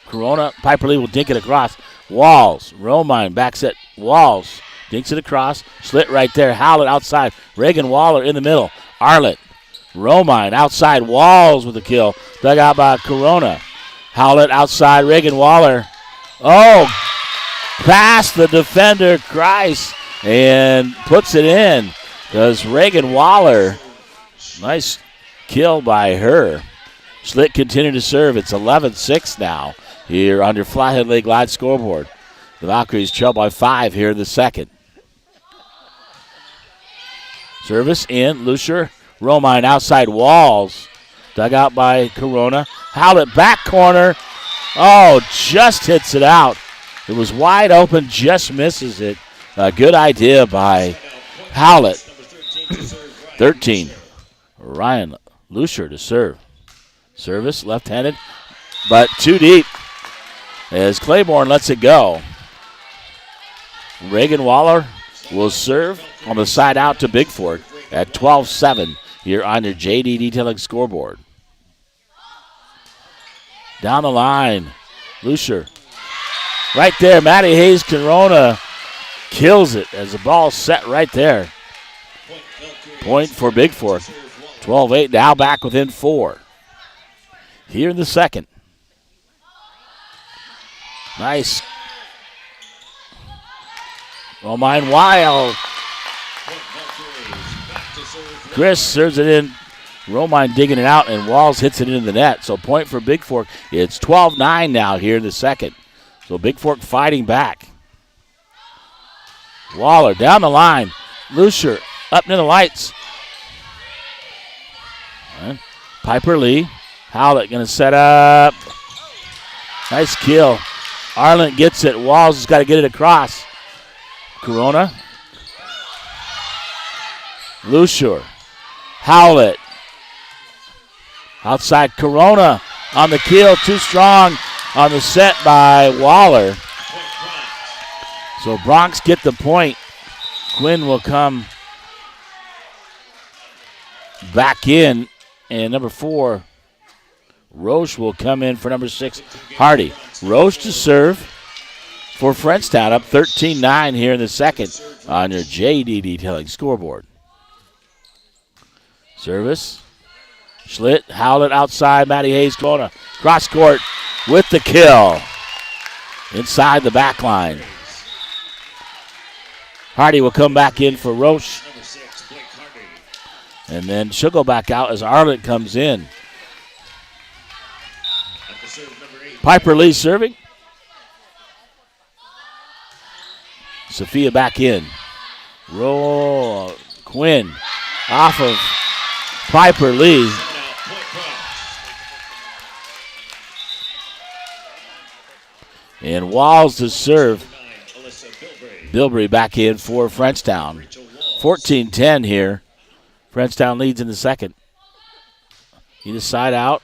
Corona, Piper Lee will dink it across. Walls, Romine backs it. Walls. Dinks it across. Slit right there. Howlett outside. Reagan Waller in the middle. Arlett. Romine outside. Walls with the kill. Dug out by Corona. Howlett outside. Reagan Waller. Oh, past the defender, Christ, and puts it in. Does Reagan Waller. Nice kill by her. Slit continue to serve. It's 11-6 now here on your Flathead Lake Live scoreboard. The Valkyries trail by 5 here in the second. Service in. Lucier. Romine outside. Walls. Dug out by Corona. Howlett back corner. Oh, just hits it out. It was wide open. Just misses it. A good idea by Howlett. 13. Ryan Lucier to serve. Service left-handed, but too deep as Claiborne lets it go. Reagan Waller will serve on the side out to Bigfork at 12-7 here on your JD Detailing scoreboard. Down the line, Lucier. Right there, Matty Hayes Corona kills it as the ball set right there. Point for Bigfork. 12-8, now back within 4. Here in the second. Nice. Romine Wild. Chris serves it in. Romine digging it out, and Walls hits it into the net. So point for Bigfork. It's 12-9 now here in the second. So Bigfork fighting back. Waller down the line. Lucier up near the lights. And Piper Lee. Howlett going to set up. Nice kill. Arlen gets it. Walls has got to get it across. Corona. Lucier. Howlett. Outside Corona on the kill. Too strong on the set by Waller. So Bronx get the point. Quinn will come back in, and number 4, Roche will come in for number 6, Hardy. Roche to serve for Frenchtown, up 13-9 here in the second on your JD Detailing scoreboard. Service. Schlitt, Howlett outside, Matty Hayes going to cross court with the kill. Inside the back line. Hardy will come back in for Roche. And then she'll go back out as Arlett comes in. Piper Lee serving. Sophia back in. Roll. Quinn off of Piper Lee. And Walls to serve. Bilbrey back in for Frenchtown. 14-10 here. Frenchtown leads in the second. Either side out.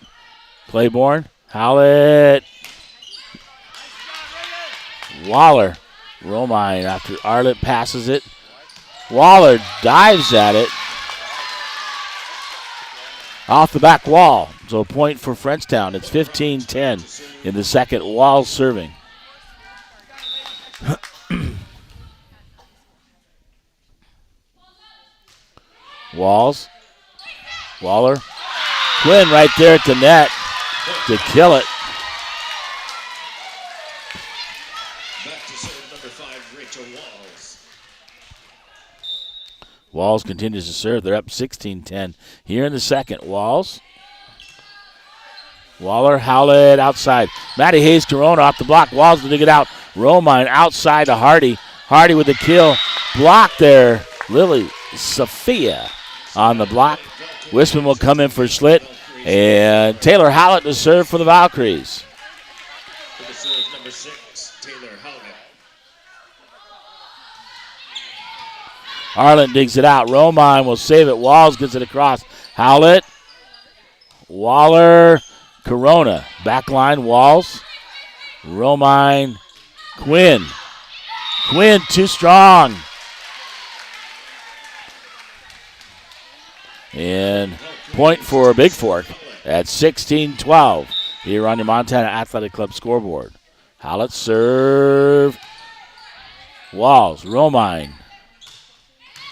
Claiborne. Howlett. Waller. Romine after Arlett passes it. Waller dives at it. Off the back wall. So a point for Frenchtown. It's 15-10 in the second. Walls serving. Walls. Waller. Quinn right there at the net to kill it. Back to serve number 5, Rachel Walls. Walls continues to serve. They're up 16-10 here in the second. Walls. Waller, Howlett outside. Matty Hayes Corona off the block. Walls to dig it out. Romine outside to Hardy. Hardy with the kill. Block there. Lily Sophia on the block. Wisman will come in for Schlitt. And Taylor Howlett to serve for the Valkyries. For the serve, number 6, Taylor Howlett. Harlan digs it out. Romine will save it. Walls gets it across. Howlett. Waller. Corona. Backline. Walls. Romine. Quinn. Quinn too strong. And point for Bigfork at 16-12 here on your Montana Athletic Club scoreboard. Howlett serve. Walls. Romine.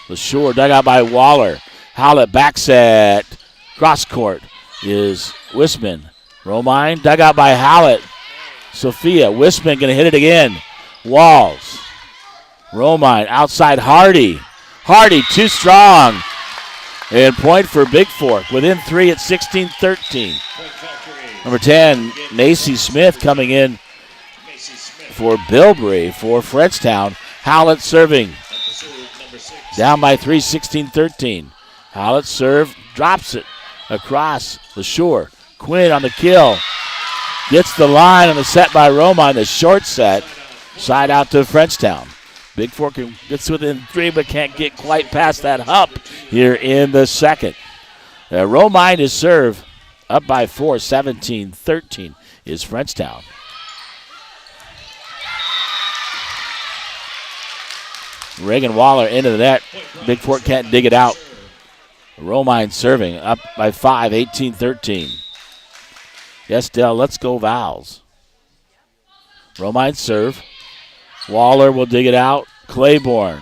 LeSure dug out by Waller. Howlett back set. Cross court is Wisman. Romine dug out by Howlett. Sophia. Wisman going to hit it again. Walls. Romine outside Hardy. Hardy too strong. And point for Bigfork. Within 3 at 16-13. Number 10, Macy Smith coming in for Bilbrey for Frenchtown. Howlett serving. Down by 3, 16-13. Howlett serve, drops it across LeSure. Quinn on the kill. Gets the line on the set by Romine, the short set. Side out to Frenchtown. Bigfork gets within 3 but can't get quite past that hump here in the second. Romine is serve. Up by 4, 17-13 is Frenchtown. Reagan Waller into the net. Bigfork can't dig it out. Romine serving. Up by 5, 18-13. Yes, Dell, let's go Vals. Romine serve. Waller will dig it out. Claiborne.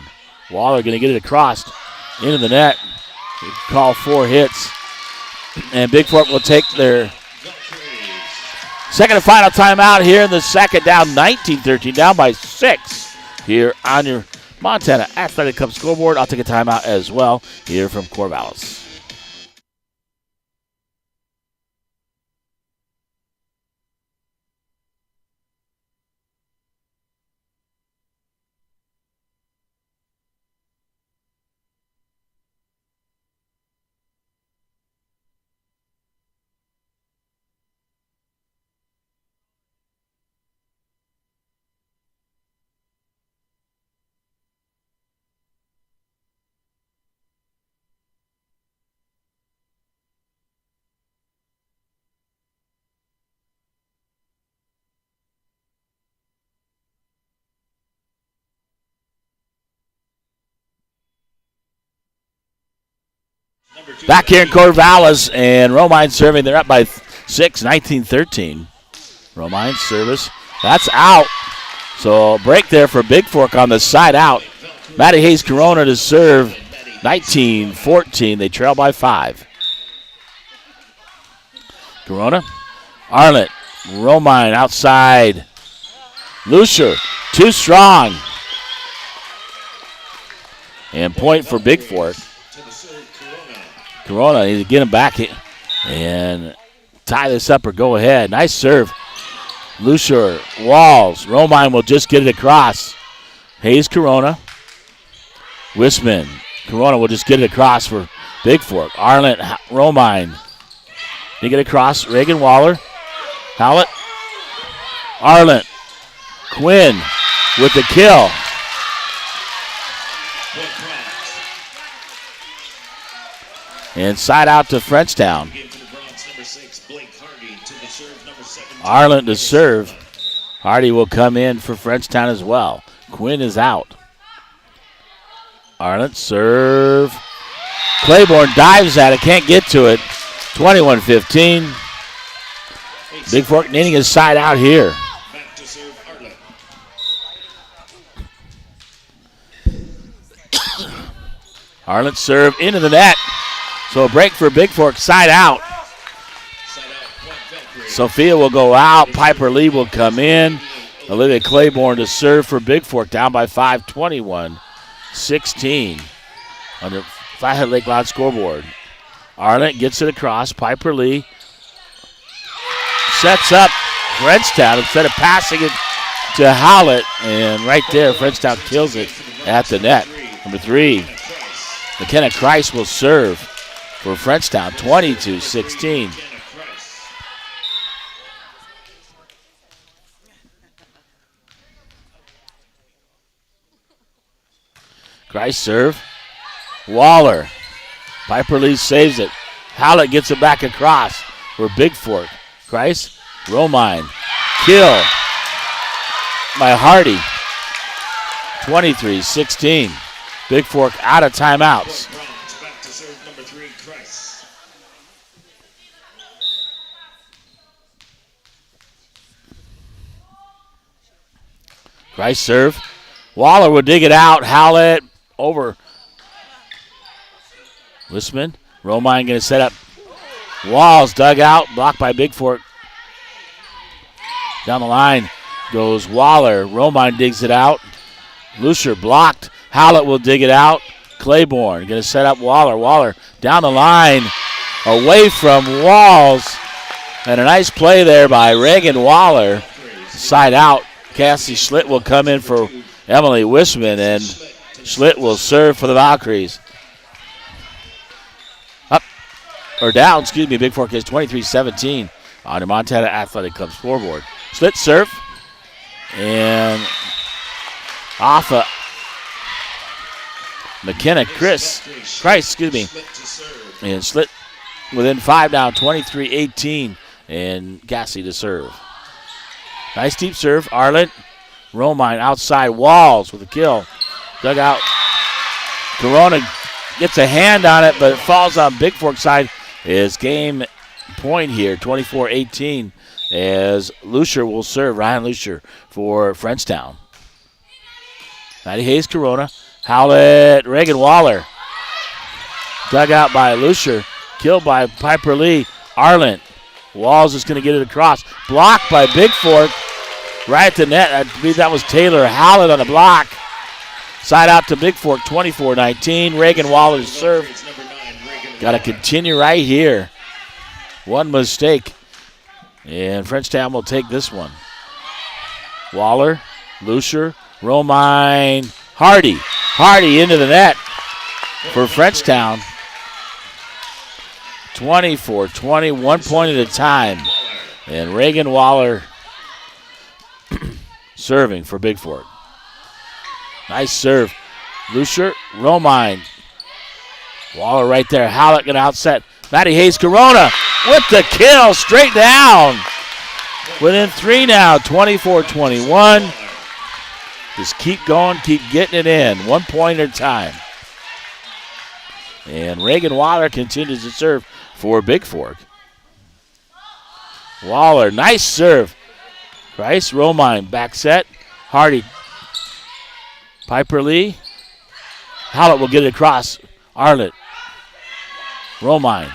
Waller going to get it across into the net. Call 4 hits. And Bigfork will take their second and final timeout here in the second. Down 19-13. Down by 6 here on your Montana Athletic Club scoreboard. I'll take a timeout as well here from Corvallis. Back here in Corvallis, and Romine serving. They're up by 6, 19-13. Romine service. That's out. So break there for Bigfork on the side out. Matty Hayes Corona to serve. 19-14. They trail by 5. Corona. Arlett. Romine outside. Lucier. Too strong. And point for Bigfork. Corona needs to get him back and tie this up or go ahead. Nice serve. Lucier, Walls. Romine will just get it across. Hayes Corona. Wisman. Corona will just get it across for Bigfork. Arlett, Romine. They get across. Reagan Waller. Howlett. Arlett. Quinn with the kill. And side out to Frenchtown. Arlett to serve. Hardy will come in for Frenchtown as well. Quinn is out. Arlett serve. Claiborne dives at it, can't get to it. 21-15. Bigfork needing his side out here. Arlett serve into the net. So a break for Bigfork, side out. Sophia will go out. Piper Lee will come in. Olivia Claiborne to serve for Bigfork, down by 5, 21-16 on the Flathead Lake Loud scoreboard. Arlett gets it across. Piper Lee sets up Frenchtown instead of passing it to Howlett. And right there, Frenchtown kills it at the net. Number 3, McKenna Christ will serve for Frenchtown, 22-16. Christ serve. Waller. Piper Lee saves it. Howlett gets it back across for Bigfork. Christ. Romine. Kill by Hardy. 23-16. Bigfork out of timeouts. Christ serve. Waller will dig it out. Howlett over. Wisman. Romine going to set up. Walls dug out. Blocked by Bigfork. Down the line goes Waller. Romine digs it out. Lucier blocked. Howlett will dig it out. Claiborne going to set up Waller. Waller down the line. Away from Walls. And a nice play there by Reagan Waller. Side out. Cassie Schlitt will come in for Emily Wisman, and Schlitt will serve for the Valkyries. Down, Bigfork is 23-17 on the Montana Athletic Club scoreboard. Schlitt serve, and off of McKenna Christ, and Schlitt within 5 now, 23-18, and Cassie to serve. Nice deep serve. Arlett. Romine outside. Walls with a kill. Dug out. Corona gets a hand on it, but it falls on Bigfork's side. Is game point here, 24-18, as Lucier will serve. Ryan Lucier for Frenchtown. Matty Hayes Corona. Howlett. Reagan Waller. Dug out by Lucier. Killed by Piper Lee. Arlett. Walls is going to get it across. Blocked by Bigfork. Right at the net. I believe that was Taylor Howlett on the block. Side out to Bigfork, 24-19. Reagan Waller's serve. Got to continue right here. One mistake. And Frenchtown will take this one. Waller, Lucier, Romine, Hardy. Hardy into the net for Frenchtown. 24-20, 1 point at a time. And Reagan Waller serving for Bigfork. Nice serve. Lucier, Romine. Waller right there. Howlett going to outset. Matty Hayes Corona with the kill straight down. Within 3 now, 24-21. Just keep going, keep getting it in. 1 point at a time. And Reagan Waller continues to serve for Bigfork. Waller, nice serve. Price, Romine, back set. Hardy. Piper Lee. Hallett will get it across. Arlett. Romine.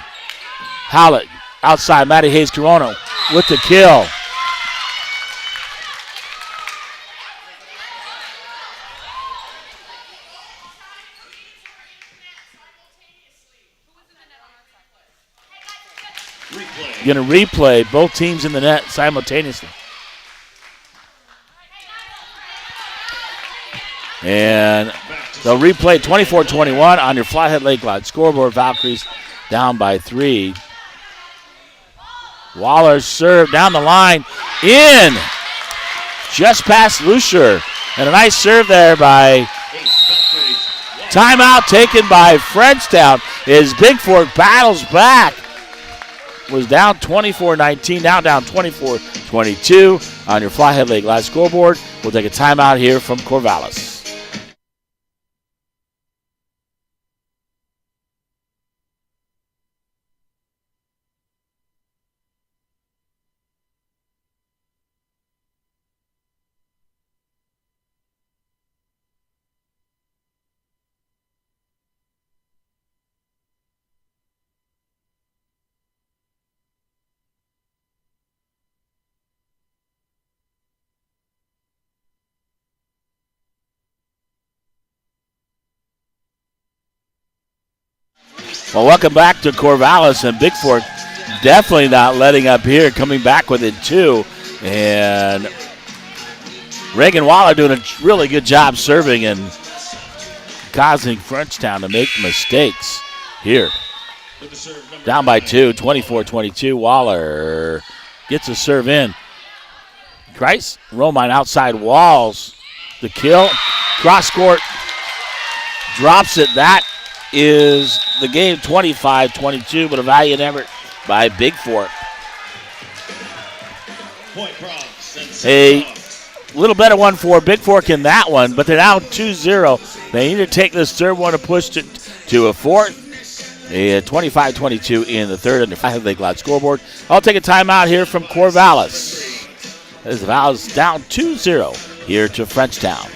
Hallett. Outside, Matty Hayes Corona with the kill. Going to replay both teams in the net simultaneously. And they'll replay 24-21 on your Flathead Lake Lodge scoreboard. Valkyries down by 3. Waller serve down the line. In. Just past Lucier. And a nice serve there by timeout taken by Frenchtown as Bigfork battles back. Was down 24-19, now down 24-22 on your Flathead Lake Lodge scoreboard. We'll take a timeout here from Corvallis. Well, welcome back to Corvallis, and Bigfork definitely not letting up here, coming back within 2. And Reagan Waller doing a really good job serving and causing Frenchtown to make mistakes here. Down by 2, 24-22. Waller gets a serve in. Christ, Romine outside walls. The kill. Cross court. Drops it. That is the game, 25-22, but a valiant effort by Bigfork. A little better one for Bigfork in that one, but they're now 2-0. They need to take this third one to push it to a fourth. 25-22 in the third on the Flathead Lake Lodge scoreboard. I'll take a timeout here from Corvallis. As the Val's down 2-0 here to Frenchtown.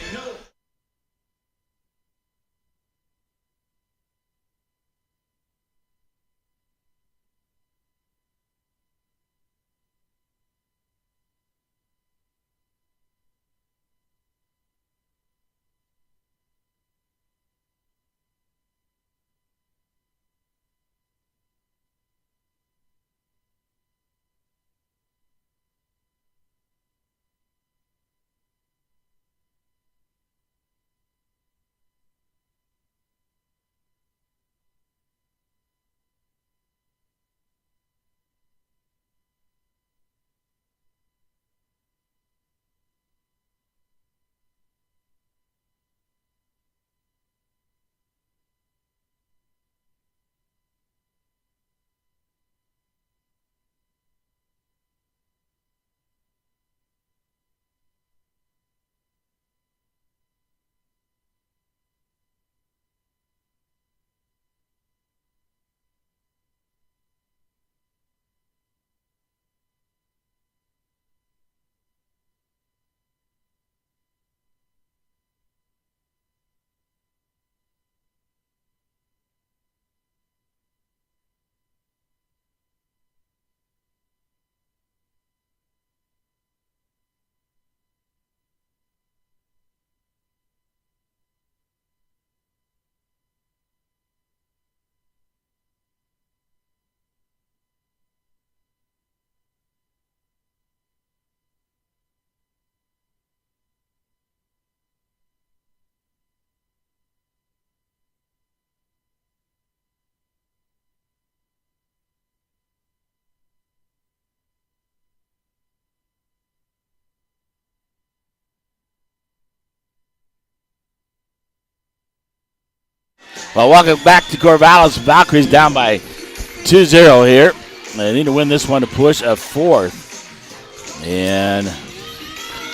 Well, welcome back to Corvallis. Valkyries down by 2-0 here. They need to win this one to push a fourth. And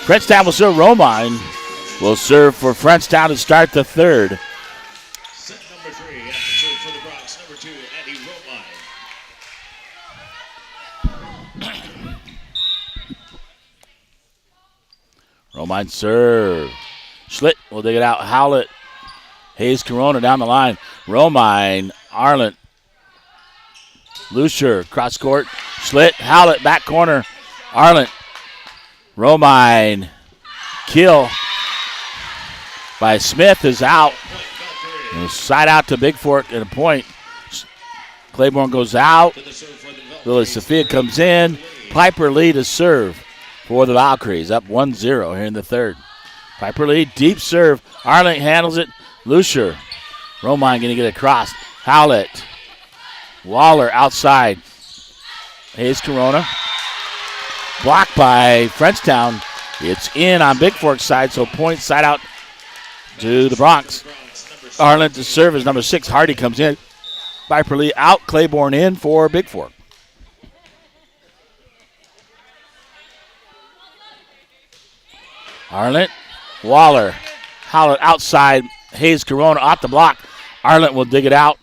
Frenchtown will serve. Romine will serve for Frenchtown to start the third. Set number 3 after serve for the Romine serve. Schlitt will dig it out. Howlett. Hayes Corona down the line. Romine. Arlen. Lucier. Cross court. Schlitt. Howlett. Back corner. Arlen. Romine. Kill by Smith is out. And side out to Bigfork and a point. Claiborne goes out. Lily Sophia comes in. Piper Lee to serve for the Valkyries. Up 1-0 here in the third. Piper Lee, deep serve. Arlen handles it. Lucier. Romine going to get across. Howlett. Waller outside. Hayes Corona. Blocked by Frenchtown. It's in on Bigfork's side, so point side out to the Bronx. Arlen to serve is number 6. Hardy comes in. Piper Lee out. Claiborne in for Bigfork. Arlen. Waller. Howlett outside. Hayes Corona off the block. Arlen will dig it out.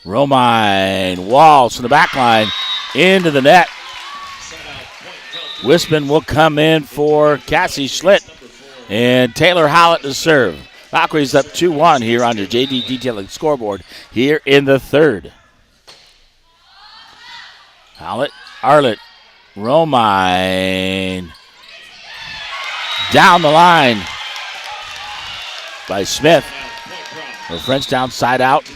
Romine. Walls from the back line. Into the net. Wisman will come in for Cassie Schlitt. And Taylor Howlett to serve. Valkyries up 2-1 here on your JD Detailing scoreboard here in the third. Howlett, Arlett, Romine. Down the line by Smith. The Frenchtown side out.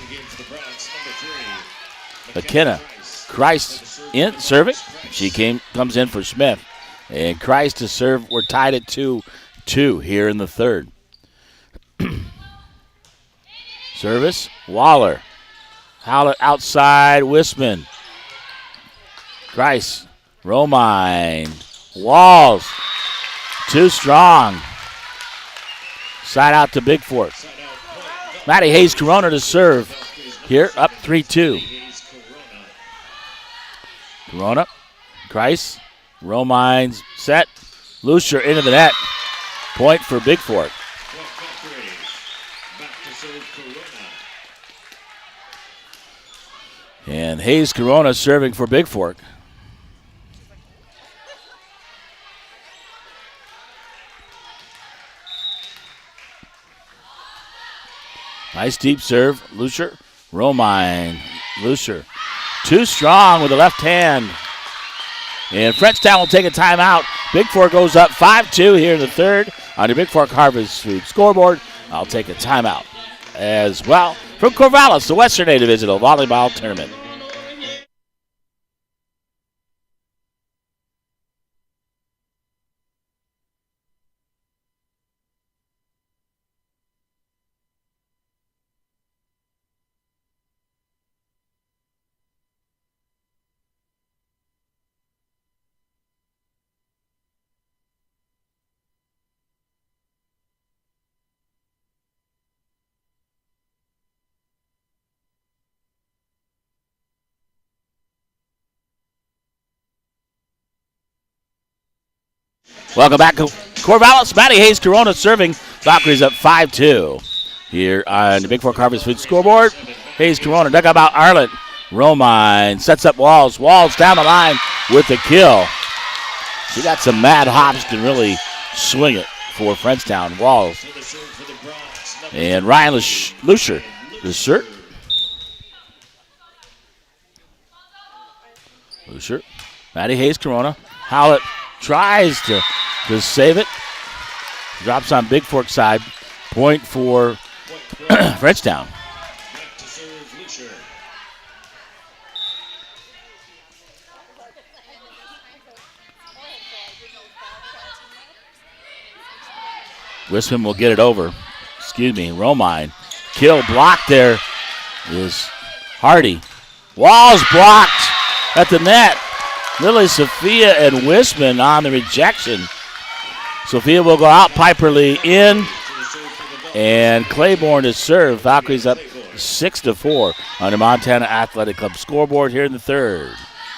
McKenna. Christ in serving. She comes in for Smith. And Christ to serve. We're tied at 2-2 here in the third. Service, Waller. Howlett outside, Wisman. Christ, Romine. Walls, too strong. Side out to Bigfork. Maddie Hayes Corona to serve. Here, up 3-2. Corona, Christ, Romine's set. Lucier into the net. Point for Bigfork. And Hayes Corona serving for Bigfork. Nice deep serve. Lucier. Romine. Lucier. Too strong with the left hand. And Frenchtown will take a timeout. Bigfork goes up 5-2 here in the third on your Bigfork Harvest Food scoreboard. I'll take a timeout as well from Corvallis, the Western A Divisional Volleyball Tournament. Welcome back to Corvallis. Maddie Hayes Corona serving. Valkyries up 5-2 here on the Bigfork Harvest Food scoreboard. Hayes Corona dug about Arlett. Romine sets up Walls. Walls down the line with the kill. She got some mad hops, can really swing it for Frenchtown. Walls. And Ryan Lucier. Lucier. Lucier. Maddie Hayes Corona. Howlett tries to save it. Drops on Bigfork side. Point for Frenchtown. Wisman will get it over. Excuse me, Romine. Kill blocked there is Hardy. Walls blocked at the net. Lily Sophia and Wisman on the rejection. Sophia will go out. Piper Lee in. And Claiborne to serve. Valkyries up 6-4 on the Montana Athletic Club scoreboard here in the third.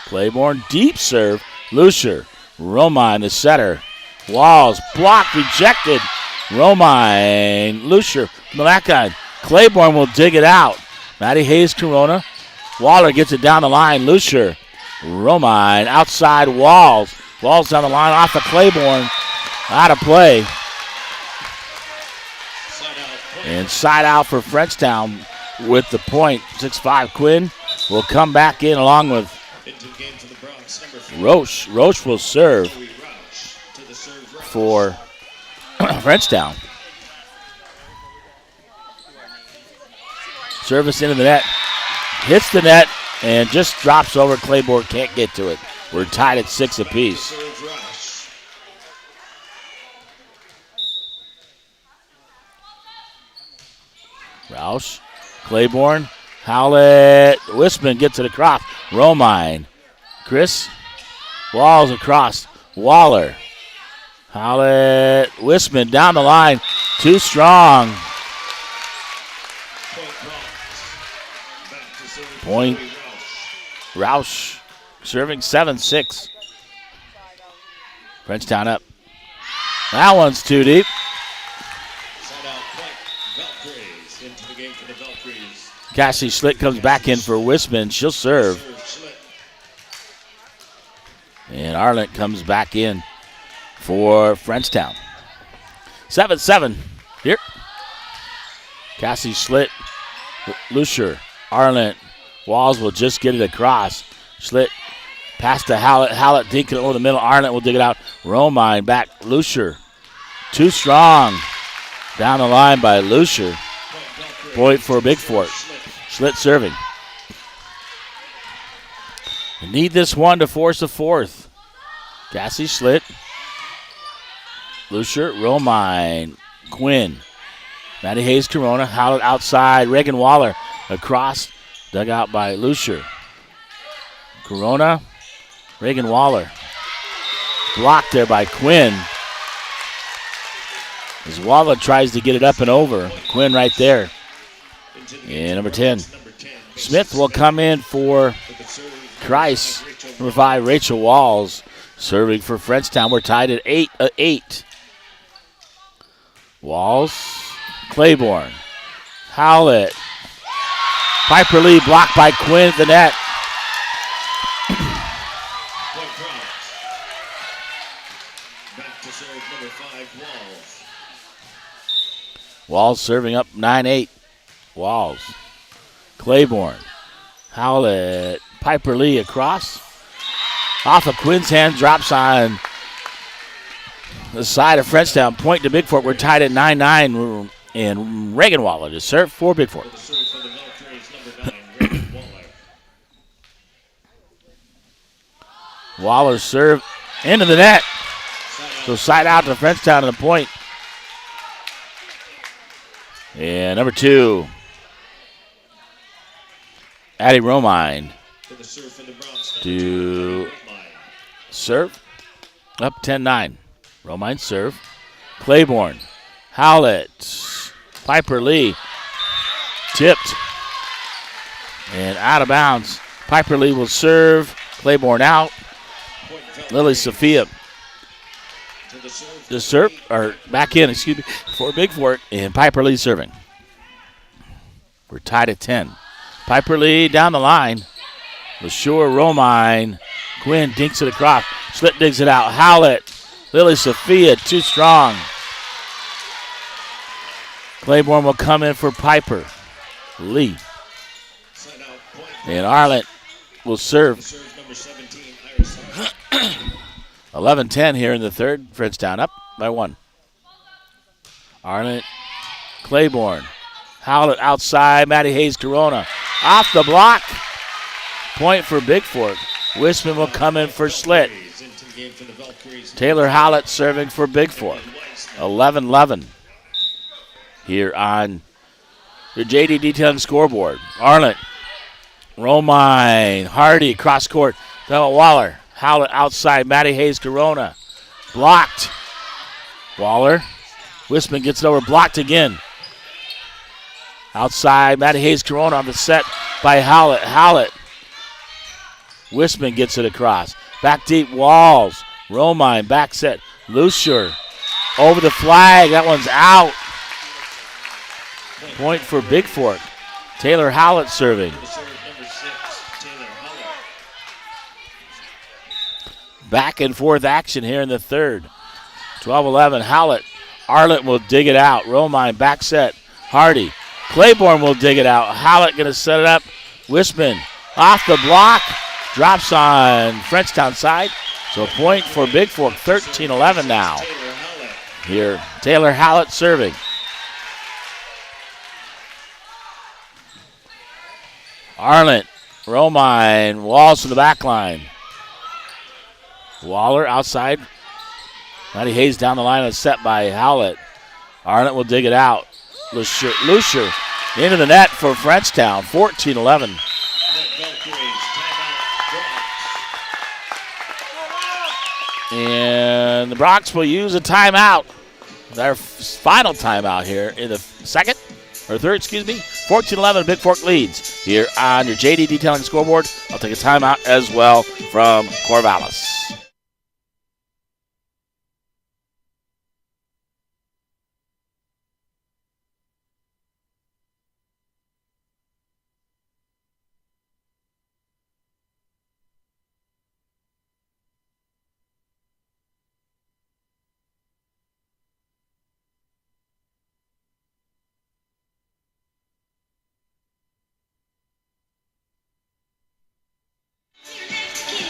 Claiborne deep serve. Lucier. Romine the setter. Walls blocked, rejected. Romine. Lucier from the back line. Claiborne will dig it out. Maddie Hayes Corona. Waller gets it down the line. Lucier. Romine outside Walls. Walls down the line off of Claiborne. Out of play. And side out for Frenchtown with the point. 6'5" Quinn will come back in along with Roche. Roche will serve for Frenchtown. Service into the net. Hits the net and just drops over. Claiborne can't get to it. We're tied at 6 apiece. Roush, Claiborne, Howlett, Wisman gets it across. Romine, Chris, Walls across. Waller, Howlett, Wisman down the line. Too strong. Point. Roush serving 7-6. Frenchtown up. That one's too deep. Cassie Schlitt comes back in for Wisman. She'll serve. And Arlent comes back in for Frenchtown. 7-7. Here. Cassie Schlitt, Lucier, Arlent. Walls will just get it across. Schlitt pass to Howlett. Howlett dinking it over the middle. Arlent will dig it out. Romine back. Lucier. Too strong. Down the line by Lucier. Point for Bigfork. Schlitt serving. You need this one to force a fourth. Cassie Schlitt. Lucier. Romine. Quinn. Maddie Hayes Corona. Howlett outside. Reagan Waller across. Dug out by Lucier. Corona. Reagan Waller. Blocked there by Quinn. As Waller tries to get it up and over. Quinn right there. And number 10. Smith will come in for Christ. Number 5, Rachel Walls. Serving for Frenchtown. We're tied at 8. Walls. Claiborne. Howlett. Piper Lee blocked by Quinn at the net. Walls serving up 9-8. Walls. Claiborne. Howlett. Piper Lee across. Off of Quinn's hand. Drops on the side of Frenchtown. Point to Bigfork. We're tied at 9-9. And Reagan Waller to serve for Bigfork. Waller serve into the net. So side out to Frenchtown to the point. And number 2, Addie Romine to serve. Up 10-9. Romine serve. Claiborne. Howlett. Piper Lee. Tipped. And out of bounds. Piper Lee will serve. Claiborne out. Lily Sophia to serve, or back in, excuse me, for Bigfork, and Piper Lee serving. We're tied at 10. Piper Lee down the line. LaSure, Romine. Quinn dinks it across. Schlitt digs it out. Howlett. Lily Sophia, too strong. Claiborne will come in for Piper Lee. And Arlent will serve. 11-10 here in the third. Frenchtown up by 1. Arlent, Claiborne. Howlett outside. Maddie Hayes Corona. Off the block. Point for Bigfork. Wisman will come in for Schlitt. Taylor Howlett serving for Bigfork. 11-11 here on the JD Detailing scoreboard. Arlent, Romine, Hardy, cross court. Waller. Howlett outside. Maddie Hayes Corona. Blocked. Waller. Wisman gets it over. Blocked again. Outside. Maddie Hayes Corona on the set by Howlett. Howlett. Wisman gets it across. Back deep. Walls. Romine. Back set. Lucier. Over the flag. That one's out. Point for Bigfork. Taylor Howlett serving. Back and forth action here in the third. 12-11. Howlett Arlett will dig it out. Romine back set. Hardy. Claiborne will dig it out. Hallett going to set it up. Wisman off the block. Drops on Frenchtown side. So a point for Bigfork, 13-11 now. Here, Taylor Hallett serving. Arlett, Romine, Walls to the back line. Waller outside. Matty Hayes down the line and set by Howlett. Arlett will dig it out. Lucier into the net for Frenchtown, 14-11. And the Bronx will use a timeout. Their final timeout here in the third, 14-11, Bigfork leads here on your JD Detailing scoreboard. I'll take a timeout as well from Corvallis.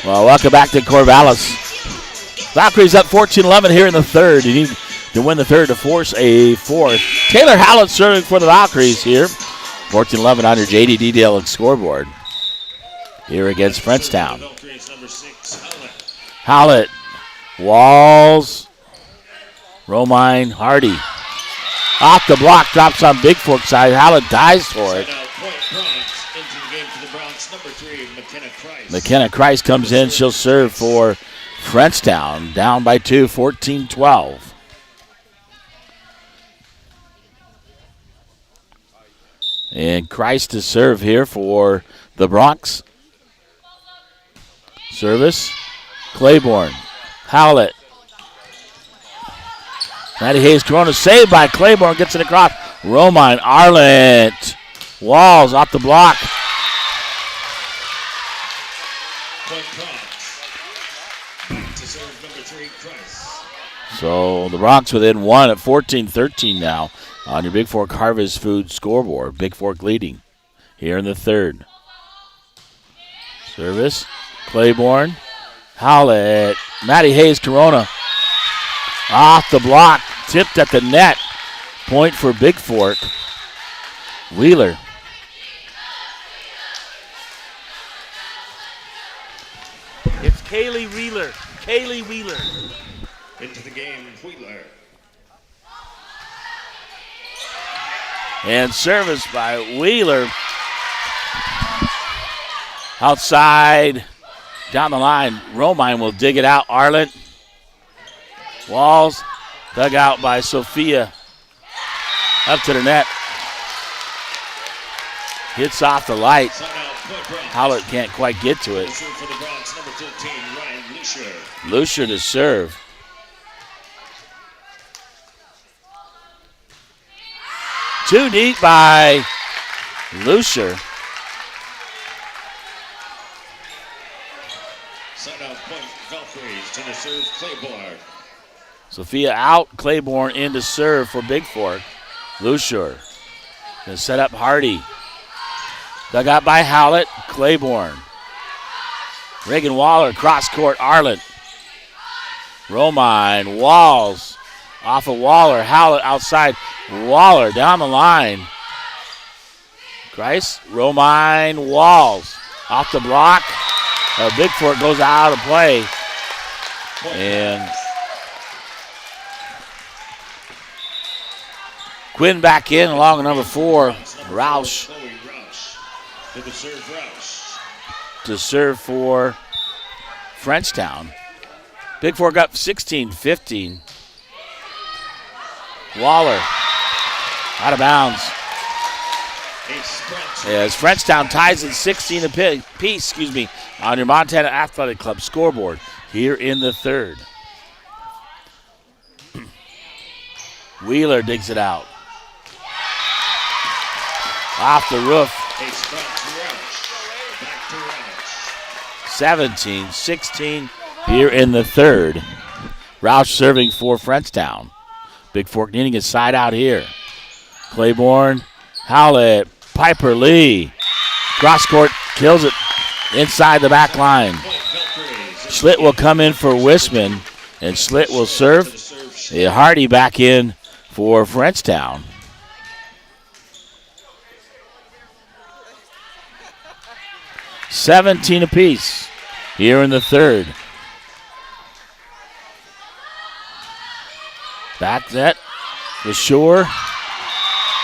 Well, welcome back to Corvallis. Valkyries up 14-11 here in the third. You need to win the third to force a fourth. Taylor Hallett serving for the Valkyries here. 14-11 on your JD Detailing scoreboard. Here against Frenchtown. Hallett. Walls. Romine. Hardy. Off the block. Drops on Bigfork side. Hallett dives for it. McKenna Christ comes in. She'll serve for Frenchtown. Down by 2, 14-12. And Christ to serve here for the Bronx. Service. Claiborne. Howlett. Matty Hayes Corona saved by Claiborne. Gets it across. Romine. Arlett. Walls off the block. So the Bronx within one at 14-13 now on your Bigfork Harvest Food scoreboard. Bigfork leading here in the third. Service. Claiborne. Howlett. Matty Hayes Corona. Off the block. Tipped at the net. Point for Bigfork. Wheeler. It's Kaylee Wheeler. Kaylee Wheeler. Into the game, Wheeler. And service by Wheeler. Outside. Down the line. Romine will dig it out. Arlett. Walls. Dug out by Sophia. Up to the net. Hits off the light. Howlett can't quite get to it. Lucier to serve. Too deep by Lucier. Valkyries to the serve, Claiborne. Sophia out, Claiborne in to serve for Bigfork. Lucier gonna set up Hardy. Dug out by Howlett, Claiborne. Reagan Waller, cross court, Arlett. Romine, Walls. Off of Waller, Howlett outside. Waller down the line. Grice, Romine, Walls. Off the block. Bigfork goes out of play. And Quinn back in along with number 4, Roush. To serve for Frenchtown. Bigfork up 16-15. Waller out of bounds. As Frenchtown ties at 16 apiece, on your Montana Athletic Club scoreboard here in the third. Wheeler digs it out. Off the roof. 17-16 here in the third. Roush serving for Frenchtown. Bigfork needing his side out here. Claiborne, Howlett, Piper Lee. Cross court, kills it inside the back line. Schlitt will come in for Wisman, and Schlitt will serve. Hardy back in for Frenchtown. $17 apiece here in the third. Back set, the Shore.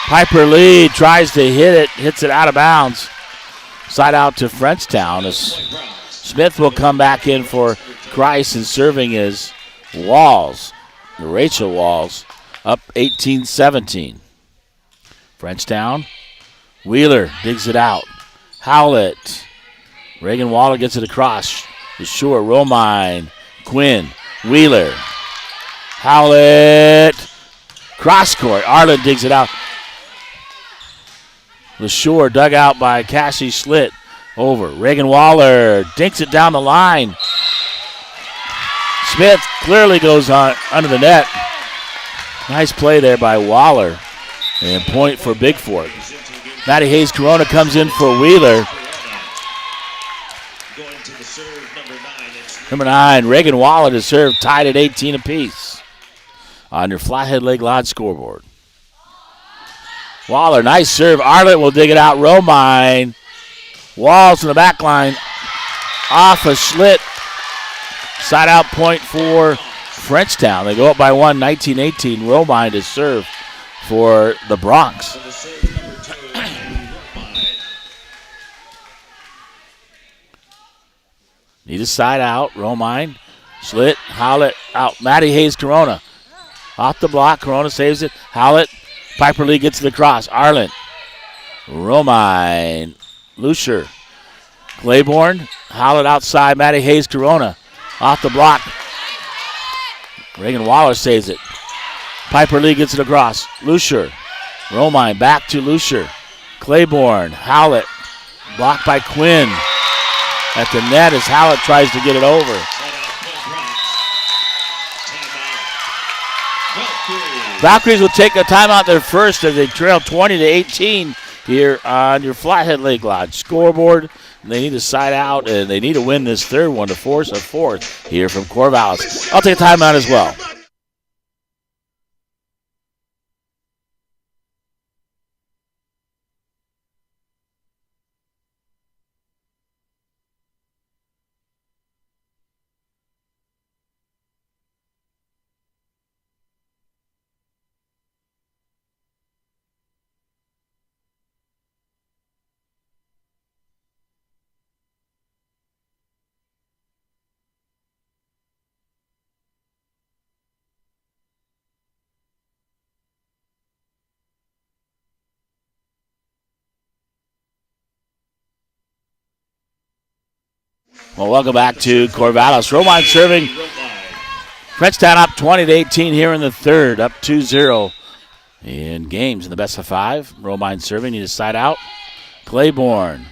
Piper Lee tries to hit it, hits it out of bounds. Side out to Frenchtown as Smith will come back in for Christ, and serving is Walls, Rachel Walls, up 18-17. Frenchtown, Wheeler digs it out. Howlett, Reagan Waller gets it across. The Shore, Romine, Quinn, Wheeler, Howlett, cross court. Arlen digs it out. LaShore dug out by Cassie Schlitt. Over. Reagan Waller dinks it down the line. Smith clearly goes on under the net. Nice play there by Waller. And point for Bigfork. Maddie Hayes Corona comes in for Wheeler. Number 9, Reagan Waller to serve, tied at 18 apiece on your Flathead Lake Lodge scoreboard. Waller, nice serve. Arlett will dig it out. Romine. Walls in the back line. Off a Schlitt. Side out point for Frenchtown. They go up by 1, 19-18. Romine to serve for the Bronx. Need a side out. Romine. Schlitt. Howlett out. Maddie Hayes Corona. Off the block. Corona saves it. Howlett. Piper Lee gets to the cross. Arlen. Romine. Lucier. Claiborne. Howlett outside. Maddie Hayes Corona. Off the block. Reagan Waller saves it. Piper Lee gets it across. Lucier. Romine back to Lucier. Claiborne. Howlett. Blocked by Quinn. At the net as Howlett tries to get it over. Valkyries will take a timeout there first as they trail 20-18 here on your Flathead Lake Lodge scoreboard. They need to side out, and they need to win this third one to force a fourth here from Corvallis. I'll take a timeout as well. Well, welcome back to Corvallis. Romine serving. Frenchtown up 20-18 here in the third, up 2-0 in games in the best of 5. Romine serving, need a side out. Claiborne,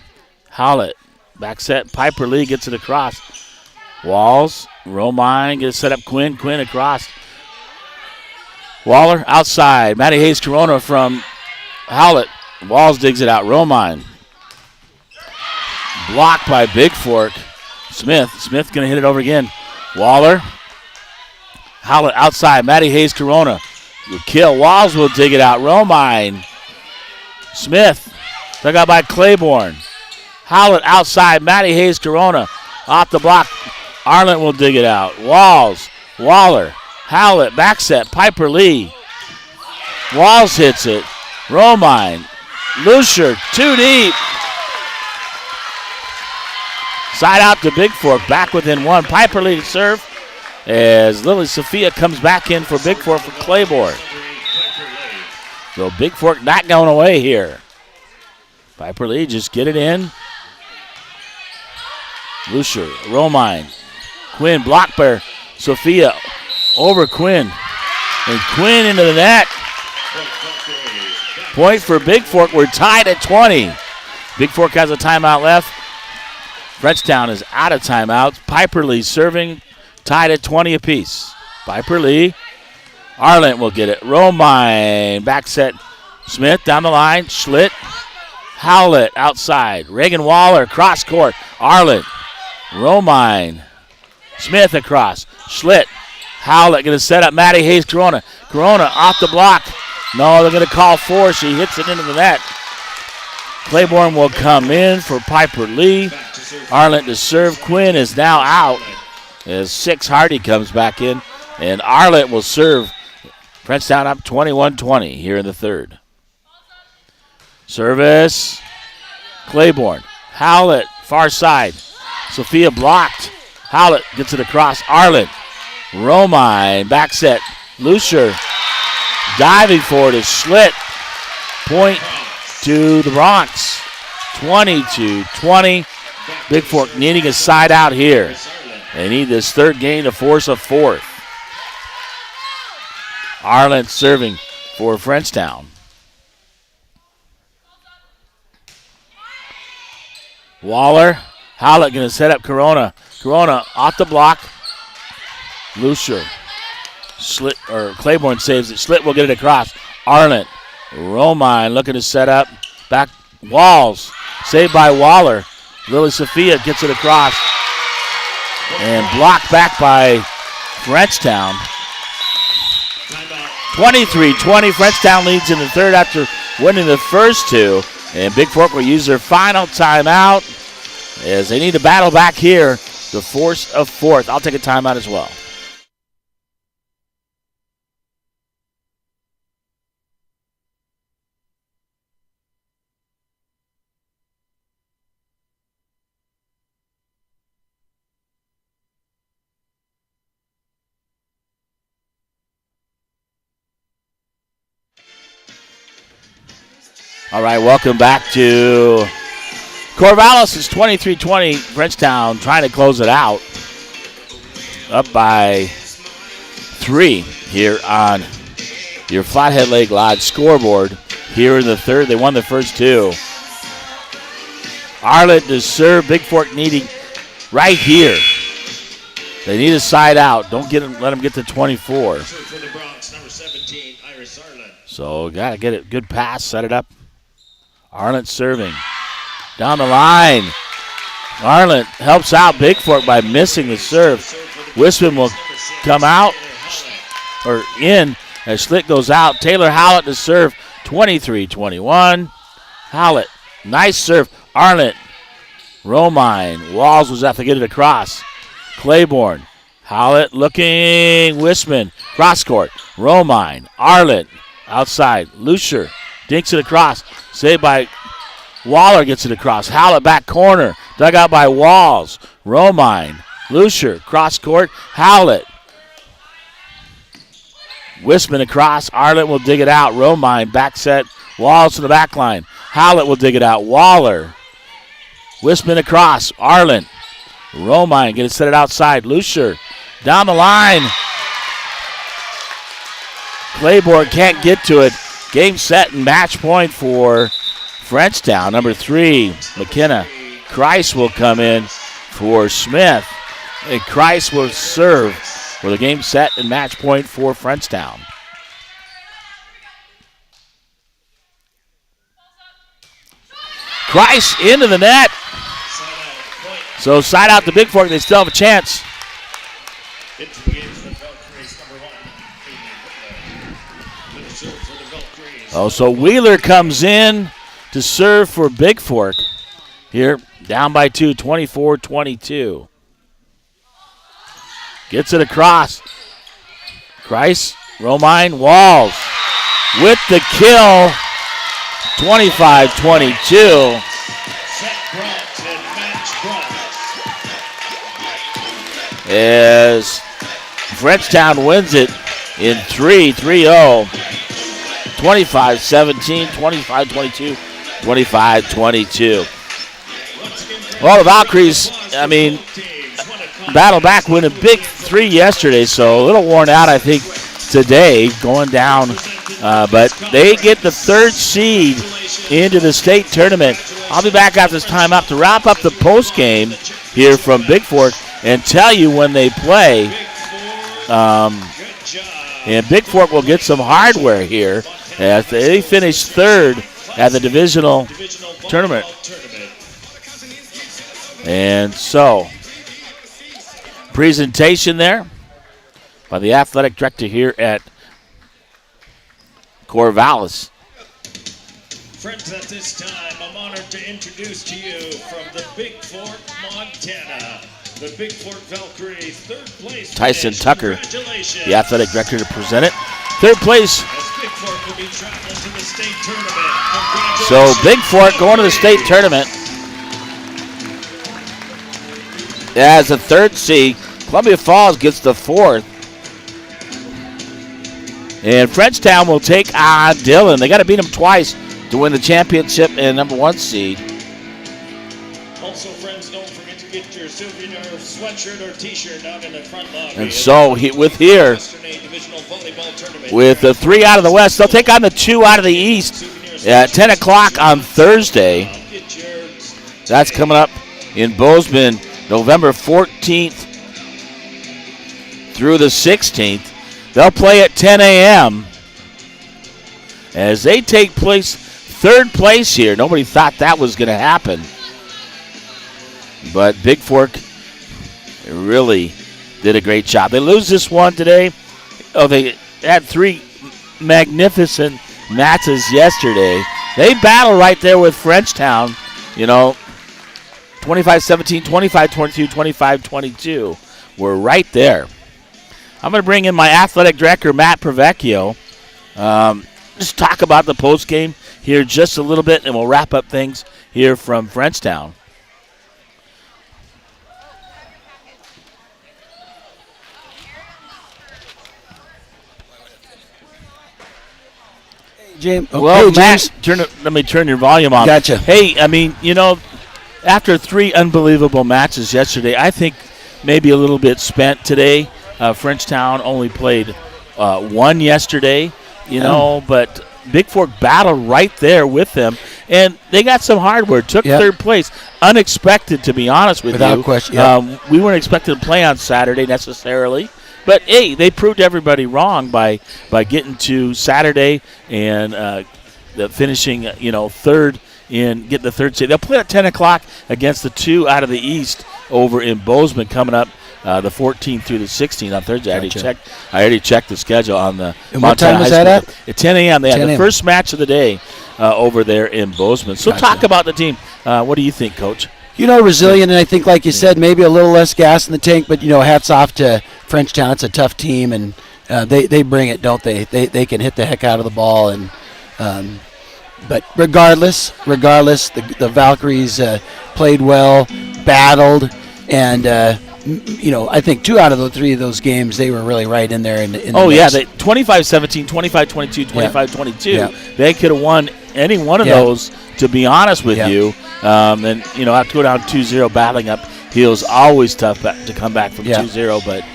Howlett, back set. Piper Lee gets it across. Walls, Romine gets set up. Quinn across. Waller outside. Maddie Hayes Corona from Howlett. Walls digs it out. Romine blocked by Bigfork. Smith going to hit it over again. Waller. Howlett outside. Maddie Hayes Corona. Will kill. Walls will dig it out. Romine. Smith. Dug out by Claiborne. Howlett outside. Maddie Hayes Corona. Off the block. Arlen will dig it out. Walls. Waller. Howlett. Back set. Piper Lee. Walls hits it. Romine. Lucier. Too deep. Side out to Bigfork, back within 1. Piper Lee to serve as Lily Sophia comes back in for Bigfork for Claiborne. So Bigfork not going away here. Piper Lee just get it in. Lucier, Romine, Quinn, blocked by Sophia, over Quinn. And Quinn into the net. Point for Bigfork. We're tied at 20. Bigfork has a timeout left. Frenchtown is out of timeouts. Piper Lee serving, tied at 20 apiece. Piper Lee Arlen will get it. Romine, back set. Smith down the line. Schlitt. Howlett outside. Reagan Waller, cross court. Arlen. Romine. Smith across. Schlitt. Howlett going to set up Maddie Hayes Corona. Corona off the block. No, they're going to call four. She hits it into the net. Claiborne will come in for Piper Lee. Arlen to serve. Quinn is now out as Six Hardy comes back in. And Arlen will serve. Frenchtown up 21-20 here in the third. Service. Claiborne. Howlett, far side. Sophia blocked. Howlett gets it across. Arlen. Romine, back set. Lucier diving for it is Schlitt. Point to the Bronx. 22-20. Bigfork needing a side out here. They need this third game to force a fourth. Arlen serving for Frenchtown. Waller. Howlett going to set up Corona. Corona off the block. Lucier. Claiborne saves it. Schlitt will get it across. Arlen. Romine looking to set up. Back Walls. Saved by Waller. Lily Sophia gets it across. And blocked back by Frenchtown. 23-20. Frenchtown leads in the third after winning the first two. And Bigfork will use their final timeout as they need to battle back here. The force of fourth. I'll take a timeout as well. All right, welcome back to Corvallis. It's 23-20. Frenchtown trying to close it out. Up by 3 here on your Flathead Lake Lodge scoreboard. Here in the third, they won the first two. Arlen to serve. Bigfork needing right here. They need a side out. Don't let them get to 24. So got to get it. Good pass. Set it up. Arlen serving. Down the line. Arlen helps out Bigfork by missing the serve. Wisman will come out or in as Schlitt goes out. Taylor Howlett to serve. 23-21. Howlett. Nice serve. Arlen. Romine. Walls was after to get it across. Claiborne. Howlett looking. Wisman. Cross court. Romine. Arlen. Outside. Lucier. Dinks it across. Saved by Waller, gets it across. Howlett back corner. Dug out by Walls. Romine. Lucier. Cross court. Howlett. Wisman across. Arlen will dig it out. Romine back set. Walls to the back line. Howlett will dig it out. Waller. Wisman across. Arlen. Romine get it set it outside. Lucier. Down the line. Claiborne can't get to it. Game set and match point for Frenchtown. Number 3, McKenna. Kreis will come in for Smith. And Kreis will serve for the game set and match point for Frenchtown. Kreis into the net. So side out to Bigfork. They still have a chance. Oh, so Wheeler comes in to serve for Bigfork. Here, down by 2, 24-22. Gets it across. Kreis, Romine, Walls with the kill. 25-22. As Frenchtown wins it in 3-0. 25-17, 25-22, 25-22. Well, the Valkyries, battle back, win a big 3 yesterday, so a little worn out, I think, today, going down. But they get the 3rd seed into the state tournament. I'll be back after this timeout to wrap up the post game here from Bigfork and tell you when they play. And Bigfork will get some hardware here as they finish third at the divisional tournament. And so, presentation there by the athletic director here at Corvallis. Friends, at this time, I'm honored to introduce to you from the Bigfork, Montana, the Bigfork Valkyries, third place. Tyson Tucker, Congratulations. the athletic director, to present it. Third place. As Bigfork will be traveling to the state tournament. So Bigfork going to the state tournament as a third seed. Columbia Falls gets the fourth. And Frenchtown will take on Dillon. They got to beat them twice to win the championship and number 1 seed. Also, friends, don't forget to get your souvenir sweatshirt or t-shirt out in the front lobby. And so with here, Divisional Volleyball tournament. with the 3 out of the West, they'll take on the 2 out of the East at 10 o'clock on Thursday. That's coming up in Bozeman, November 14th through the 16th. They'll play at 10 a.m. as they take place third place here. Nobody thought that was going to happen. But Bigfork really did a great job. They lose this one today. Oh, they had 3 magnificent matches yesterday. They battle right there with Frenchtown, 25-17, 25-22, 25-22. We're right there. I'm going to bring in my athletic director, Matt Pravecchio. Just talk about the post game here just a little bit, and we'll wrap up things here from Frenchtown. James. Well, James. Matt, let me turn your volume on. Gotcha. Hey, after 3 unbelievable matches yesterday, I think maybe a little bit spent today. Frenchtown only played 1 yesterday, but Bigfork battled right there with them, and they got some hardware. Took third place, unexpected to be honest with you. Without question. We weren't expected to play on Saturday necessarily, but hey, they proved everybody wrong by getting to Saturday and finishing third and getting the third seed. They'll play at 10 o'clock against the 2 out of the East over in Bozeman coming up. The 14th through the 16th on Thursday. Gotcha. I already checked the schedule on the and what time was that at? At 10 a.m. They had 10 the a.m. first match of the day over there in Bozeman. So Gotcha. talk about the team. What do you think, Coach? Resilient, and I think, like you said, maybe a little less gas in the tank, but, hats off to Frenchtown. It's a tough team, and they bring it, don't they? They can hit the heck out of the ball, and but regardless, the Valkyries played well, battled, and I think 2 out of the 3 of those games, they were really right in there. In the mix. They 25-17, 25-22, 25-22. Yeah. They could have won any one of those, to be honest with you. And, have to go down 2-0 battling up hills. Always tough to come back from 2-0. But,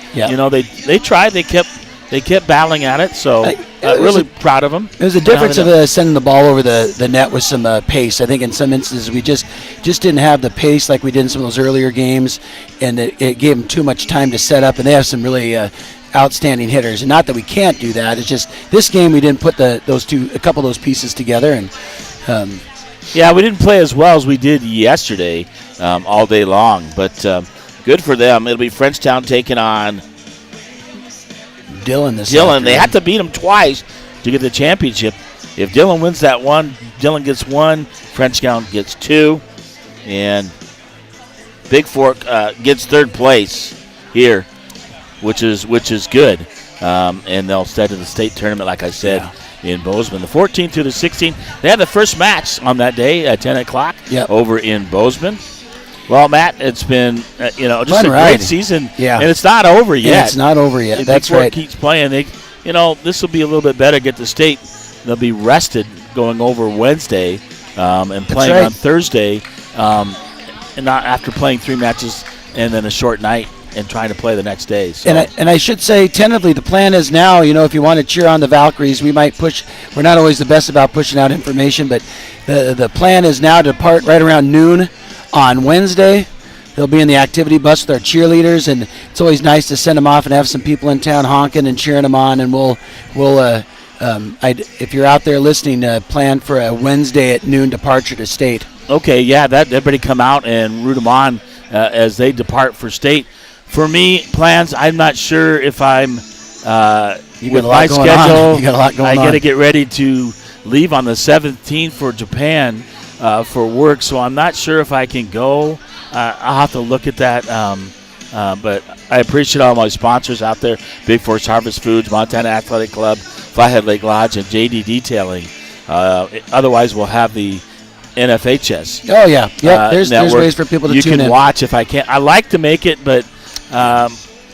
they tried. They kept battling at it. So, really proud of them. It was a difference of sending the ball over the net with some pace. I think in some instances we just didn't have the pace like we did in some of those earlier games, and it gave them too much time to set up. And they have some really outstanding hitters. And not that we can't do that. It's just this game we didn't put a couple of those pieces together. And we didn't play as well as we did yesterday all day long. But good for them. It'll be Frenchtown taking on Dillon. They had to beat them twice to get the championship. If Dillon wins that one, Dillon gets 1, Frenchtown gets 2, and Bigfork gets third place here, which is good. And they'll start to the state tournament, like I said, in Bozeman. The 14th through the 16th, they had the first match on that day at 10 o'clock over in Bozeman. Well, Matt, it's been just a great season, and it's not over yet. Yeah, it's not over yet. That's right. Keeps playing. This will be a little bit better. Get the state. They'll be rested going over Wednesday and playing on Thursday, and not after playing 3 matches and then a short night and trying to play the next day. So. And I should say, tentatively, the plan is now, if you want to cheer on the Valkyries, we might push. We're not always the best about pushing out information, but the plan is now to depart right around noon on Wednesday, they'll be in the activity bus with our cheerleaders, and it's always nice to send them off and have some people in town honking and cheering them on. And we'll if you're out there listening, plan for a Wednesday at noon departure to state. Okay, yeah, that everybody come out and root them on as they depart for state. For me, plans, I'm not sure if I'm with my schedule. You got a lot going on. I got to get ready to leave on the 17th for Japan for work, so I'm not sure if I can go. I'll have to look at that. But I appreciate all my sponsors out there: Bigfork Harvest Foods, Montana Athletic Club, Flathead Lake Lodge, and JD Detailing. Otherwise, we'll have the NFHS. Oh yeah, there's ways for people to tune in. You can watch if I can't. I like to make it, but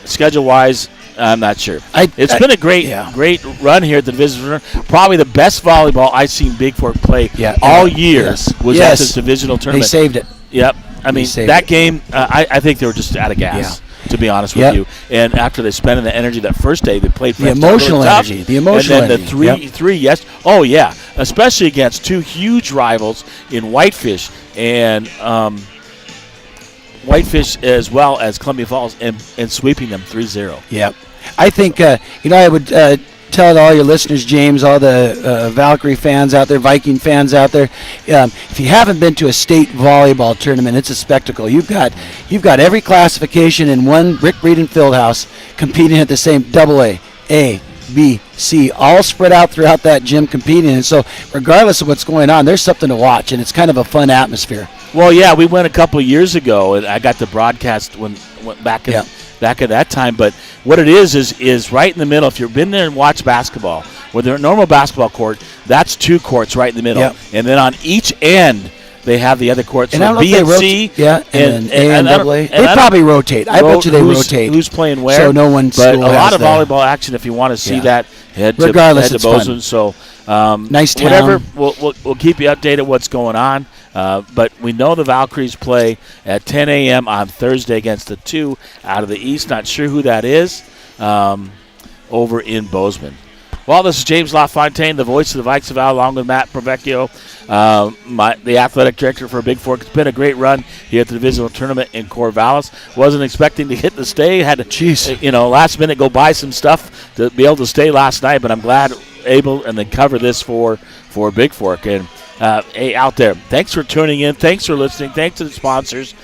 schedule-wise, I'm not sure. It's been a great run here at the Divisional. Probably the best volleyball I've seen Bigfork play all year was at this Divisional tournament. They saved it. Yep. I mean, that game, I think they were just out of gas. To be honest with you, and after they spent the energy that first day, they played the emotional energy, and then the three, especially against two huge rivals in Whitefish and Whitefish as well as Columbia Falls, and sweeping them 3-0. Yep, I think I would tell all your listeners, James, all the Valkyrie fans out there, Viking fans out there, if you haven't been to a state volleyball tournament, it's a spectacle. You've got every classification in one Rick Breeden Fieldhouse competing at the same AA, A, B, C, all spread out throughout that gym competing. And so regardless of what's going on, there's something to watch, and it's kind of a fun atmosphere. Well, yeah, we went a couple of years ago, and I got the broadcast when back at that time. But what it is right in the middle. If you've been there and watched basketball, with their normal basketball court, that's two courts right in the middle. Yep. And then on each end, they have the other courts for B and C. Yeah, and A and AA. They probably rotate. I bet you they rotate. Who's playing where? So no one. But a lot of volleyball action. If you want to see that, head to Bozeman. So nice town. Whatever. We'll keep you updated what's going on. But we know the Valkyries play at 10 a.m. on Thursday against the 2 out of the East. Not sure who that is over in Bozeman. Well, this is James LaFontaine, the voice of the Vikes of Val, along with Matt Provecchio, the athletic director for Bigfork. It's been a great run here at the Divisional Tournament in Corvallis. Wasn't expecting to get to stay. Had to, last minute go buy some stuff to be able to stay last night. But I'm glad able and then cover this for Bigfork. And hey, out there, thanks for tuning in. Thanks for listening. Thanks to the sponsors.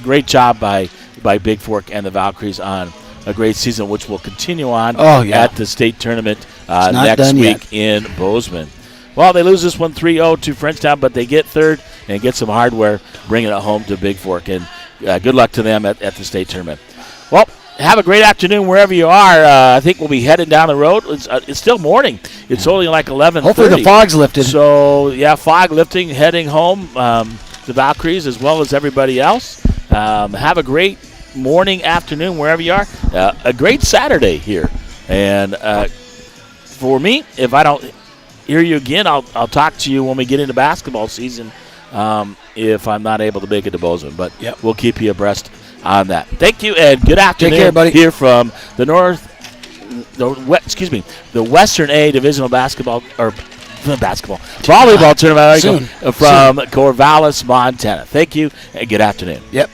Great job by Bigfork and the Valkyries on a great season, which will continue on at the state tournament next week in Bozeman. Well, they lose this one 3-0 to Frenchtown, but they get third and get some hardware, bringing it home to Bigfork. And good luck to them at the state tournament. Well, have a great afternoon wherever you are. I think we'll be heading down the road. It's still morning. It's only like 11:30. Hopefully the fog's lifted. So, fog lifting, heading home, the Valkyries as well as everybody else. Have a great morning, afternoon, wherever you are. A great Saturday here. And for me, if I don't hear you again, I'll talk to you when we get into basketball season if I'm not able to make it to Bozeman. But we'll keep you abreast on that. Thank you, and good afternoon. Take care, buddy. Here from the Western A Divisional volleyball tournament from Corvallis, Montana. Thank you, and good afternoon. Yep.